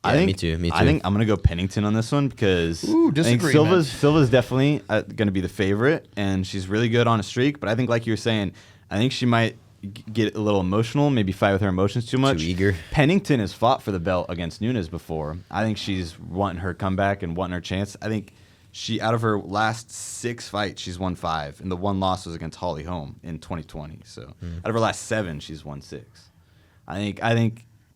Yeah, I think, me too, me I too. think I'm gonna go Pennington on this one because Ooh, I think disagreement. Silva's definitely gonna be the favorite, and she's really good on a streak. But I think, like you were saying, I think she might get a little emotional, maybe fight with her emotions too much. eager. Pennington has fought for the belt against Nunes before. I think she's wanting her comeback and wanting her chance. I think she, out of her last 6 fights, she's won 5, and the one loss was against Holly Holm in 2020. So out of her last 7, she's won 6. I think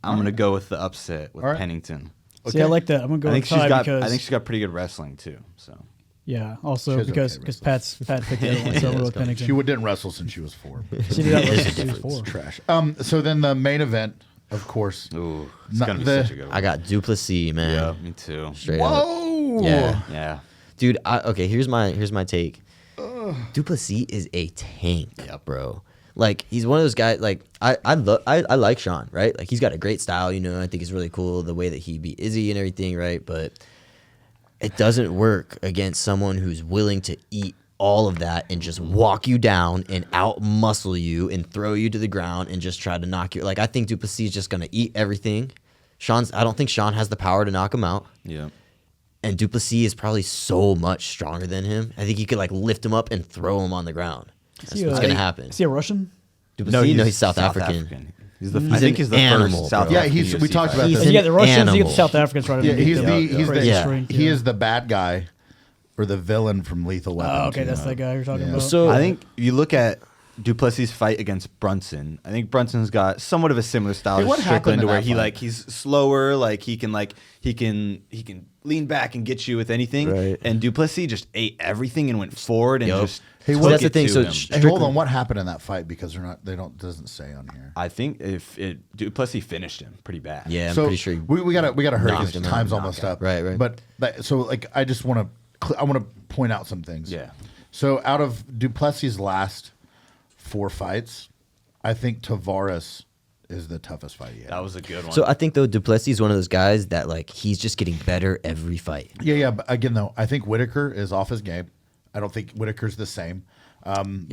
I'm gonna go with the upset with All right. Pennington. See, I like that. I'm gonna go I think with Ty because I think she's got pretty good wrestling too. So yeah. She Also has because okay Pat picked the other one, so I'm gonna go with Pennington. She didn't wrestle since she was 4. She did that since she was 4. Trash. So then the main event, of course. ooh, it's Not gonna be the- such a good one. I got Duplessis, man. Yeah, me too. Straight up. Whoa! Yeah. Yeah. Dude, okay, here's my take. Duplessis is a tank, bro. Like he's one of those guys. Like I like Sean, right? Like he's got a great style, you know. I think it's really cool the way that he beat Izzy and everything, right? But it doesn't work against someone who's willing to eat all of that and just walk you down and out muscle you and throw you to the ground and just try to knock you. Like I think Duplessis is just gonna eat everything. I don't think Sean has the power to knock him out. Yeah. And Duplessis is probably so much stronger than him. I think he could like lift him up and throw him on the ground. That's he what's a- gonna happen. Is he a Russian? Duplessis, no, he's South African. He's the. He's I think an he's the animal, first South bro. Yeah, African he's- we UFC talked about fighter. this. You got the Russians, you get animal. the South Africans right Yeah, underneath he's them. the Crazy yeah. strength, he yeah. is the bad guy or the villain from Lethal Weapon. Oh, okay, too. that's that guy you're talking Yeah. about. So I think you look at Duplessis' fight against Brunson. I think Brunson's got somewhat of a similar style Hey, to what happened Strickland, in to where that he fight? he's slower, he can lean back and get you with anything. Right. And Duplessis just ate everything and went forward and Yup. just. Hey, took well, that's the it thing, to so him. Hey, hold on. What happened in that fight? Because doesn't say on here. I think Duplessis finished him pretty bad. yeah, I'm So pretty sure. we gotta hurry knocked because him out. time's almost Knockout. up. Right. But so like I just want to point out some things. Yeah. So out of Duplessis' last 4 fights, I think Tavares is the toughest fight he had. That was a good one. So I think though Duplessis is one of those guys that like he's just getting better every fight. Yeah. But again, though, I think Whitaker is off his game. I don't think Whitaker's the same.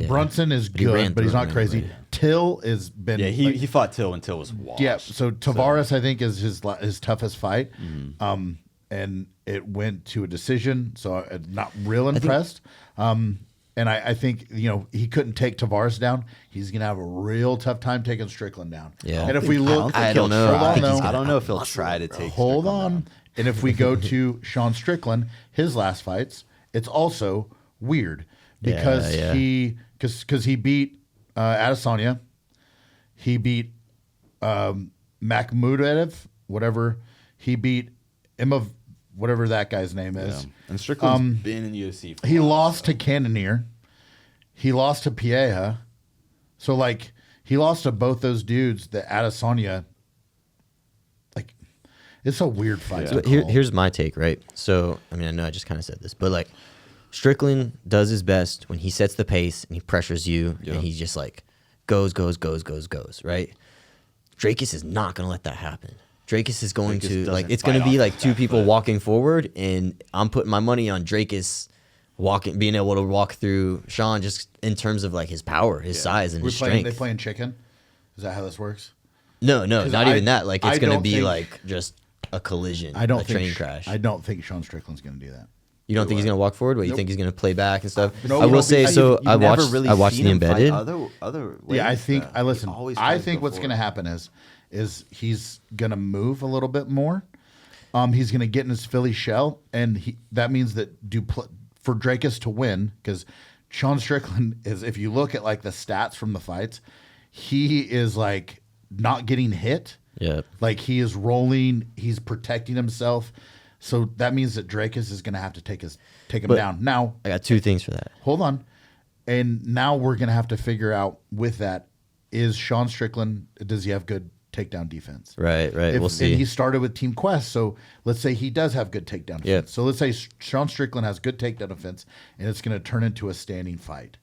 Brunson is he ran good, but he's through not him crazy. anyway. Till has been. yeah, he fought Till when Till was washed. Yeah, so Tavares, I think, is his toughest fight, Mm-hmm. and it went to a decision. So I'm not real impressed. And I think he couldn't take Tavares down. He's gonna have a real tough time taking Strickland down. Yeah. And if we look, I don't know. I think he's I gonna don't know if he'll try to take. hold Strickland on. down. And if we go to Sean Strickland, his last fights, it's also weird because he beat Adesanya, he beat Makhmudov, whatever, he beat Emma, whatever that guy's name is. Yeah. And Strickland's been in UFC. He lost to Cannonier, he lost to Piera, so like he lost to both those dudes. That Adesanya, like, it's a weird fight. So here's my take, right? So I mean, I know I just kind of said this, but like, Strickland does his best when he sets the pace and he pressures you and he just like goes, right? Dricus is not going to let that happen. Dricus is going to, like, it's going to be like two people walking forward, and I'm putting my money on Dricus being able to walk through Sean just in terms of like his power, his size, and his strength. They playing chicken? Is that how this works? No, not even that. Like, it's going to be like just a collision, a train crash. I don't think Sean Strickland's going to do that. You don't think he's going to walk forward? What, you think he's going to play back and stuff? No, I will say, so I watched the Embedded. Other ways, yeah, I think what's going to happen is he's going to move a little bit more. He's going to get in his Philly shell, and that means that for Dricus to win, because Sean Strickland is, if you look at like the stats from the fights, he is like not getting hit. Yeah, like he is rolling, he's protecting himself. So that means that Dricus is going to have to take him down. Now, I got two things for that. Hold on. And now we're going to have to figure out with that, is Sean Strickland, does he have good takedown defense? Right. We'll see. And he started with Team Quest, so let's say he does have good takedown defense. Yeah. So let's say Sean Strickland has good takedown defense, and it's going to turn into a standing fight.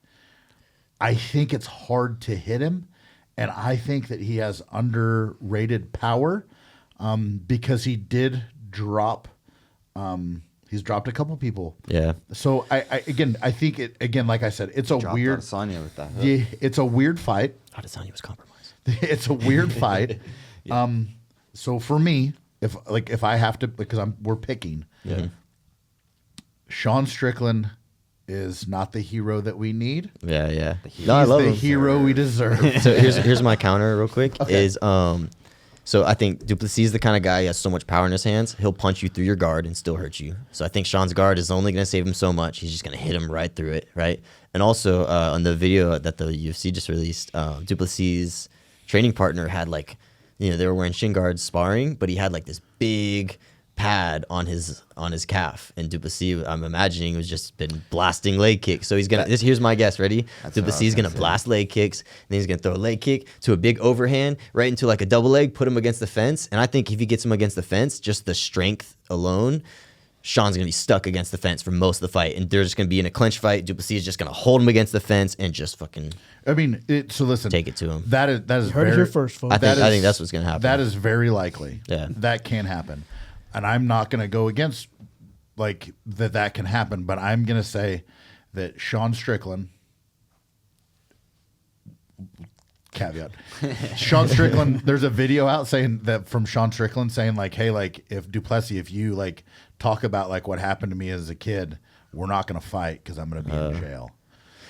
I think it's hard to hit him, and I think that he has underrated power because he did drop. He's dropped a couple people. Yeah. So I think like I said, it's a weird. Adesanya with that hook. Yeah, it's a weird fight. Adesanya was compromised. It's a weird fight. So for me, if I have to, because we're picking. Yeah. Sean Strickland is not the hero that we need. Yeah. He's the hero we deserve. So here's my counter real quick. Okay. So I think Du Plessis is the kind of guy, he has so much power in his hands, he'll punch you through your guard and still hurt you. So I think Sean's guard is only going to save him so much. He's just going to hit him right through it, right? And also on the video that the UFC just released, Du Plessis' training partner had like, they were wearing shin guards sparring, but he had like this big pad on his calf, and Du Plessis, I'm imagining, was just been blasting leg kicks. So he's gonna. Here's my guess. Ready? Du Plessis is gonna blast leg kicks, and then he's gonna throw a leg kick to a big overhand right into like a double leg, put him against the fence. And I think if he gets him against the fence, just the strength alone, Sean's gonna be stuck against the fence for most of the fight, and they're just gonna be in a clinch fight. Du Plessis is just gonna hold him against the fence and just fucking. I mean, so listen, take it to him. That is heard it here first, folks. I think that's what's gonna happen. That is very likely. Yeah, that can happen. And I'm not going to go against like that can happen, but I'm going to say that Sean Strickland, caveat, Sean Strickland, there's a video out saying that from Sean Strickland saying like, hey, like if Du Plessis, if you like talk about like what happened to me as a kid, we're not going to fight because I'm going to be in jail.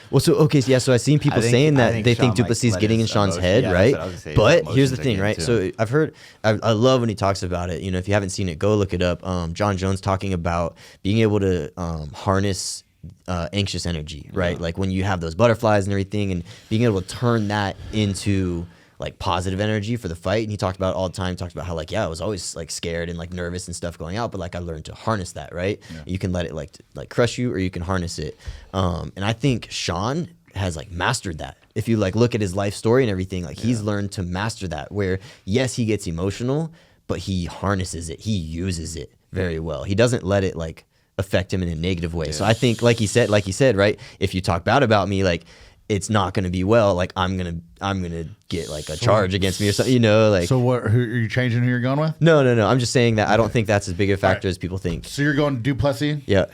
Well, so I've seen people saying that they think Du Plessis is getting in Sean's head, right? But here's the thing, right? So I've heard, I love when he talks about it. If you haven't seen it, go look it up. John Jones talking about being able to harness anxious energy, right? Yeah. Like when you have those butterflies and everything, and being able to turn that into like positive energy for the fight. And he talked about it all the time. He talked about how like, I was always like scared and like nervous and stuff going out, but like I learned to harness that, right? Yeah. You can let it like crush you, or you can harness it. And I think Sean has like mastered that. If you like look at his life story and everything, like he's learned to master that, where yes, he gets emotional, but he harnesses it. He uses it very well. He doesn't let it like affect him in a negative way. So I think like he said, right? If you talk bad about me, like, it's not going to be well. Like I'm gonna get like a charge against me or something. Like. So what? Who are you changing? Who you're going with? No. I'm just saying that I don't think that's as big a factor as people think. So you're going Du Plessis? Yeah.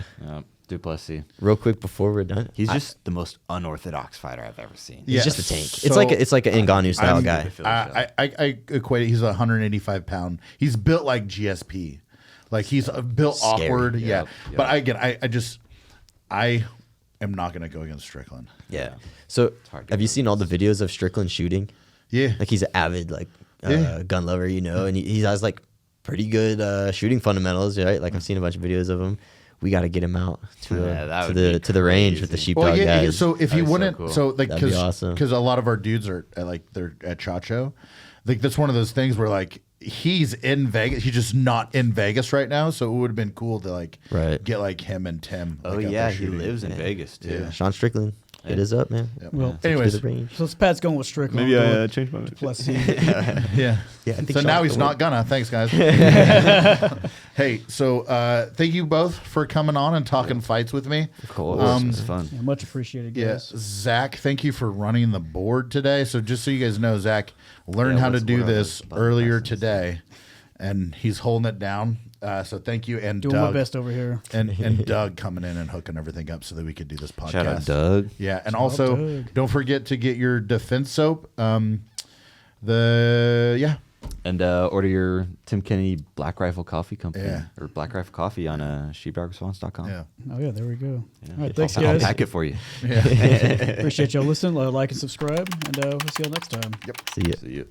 Du Plessis. Real quick before we're done, he's just the most unorthodox fighter I've ever seen. He's just a tank. So, it's like an Ngannou style guy. I equate it. He's 185 pound. He's built like GSP. Like he's built scary. Awkward. Yeah. But I am not going to go against Strickland. Yeah. So have you seen all the videos of Strickland shooting? Yeah. Like he's an avid gun lover, and he has like pretty good shooting fundamentals, right? Like I've seen a bunch of videos of him. we got to get him out to that to would be the range with the crazy. sheepdog Well, yeah. guys. So if you That'd be so wouldn't, cool. so like That'd be awesome. because a lot of our dudes are they're at Chacho. Like that's one of those things where like he's in Vegas. He's just not in Vegas right now. So it would have been cool to like get like him and Tim. Oh like, up yeah, there he shooting. lives in Vegas too. Yeah. Sean Strickland, hit us up, man. Yep. Well, To anyways, the range. So Pat's going with Strickland. Maybe I'll I go changed my mind. with Plessis. yeah. Yeah, I think So now Sean's he's the not gonna. Thanks, guys. Hey, so thank you both for coming on and talking fights with me. Of course, it's fun. Yeah, much appreciated, Yeah, guys. Zach, thank you for running the board today. So just so you guys know, Zach learned how to what do are this those earlier buttons? today, and he's holding it down. So thank you, and Doing Doug, my best over here. and Doug coming in and hooking everything up so that we could do this podcast. Shout out Doug. Yeah, and Shout out also Doug. don't forget to get your defense soap. And order your Tim Kennedy Black Rifle Coffee Company Yeah. or Black Rifle Coffee on sheepdogresponse.com. Yeah. Oh, yeah, there we go. Yeah. All right, thanks, I'll guys. pack it for you. Appreciate y'all listening. Like and subscribe, and we'll see y'all next time. See ya. See you.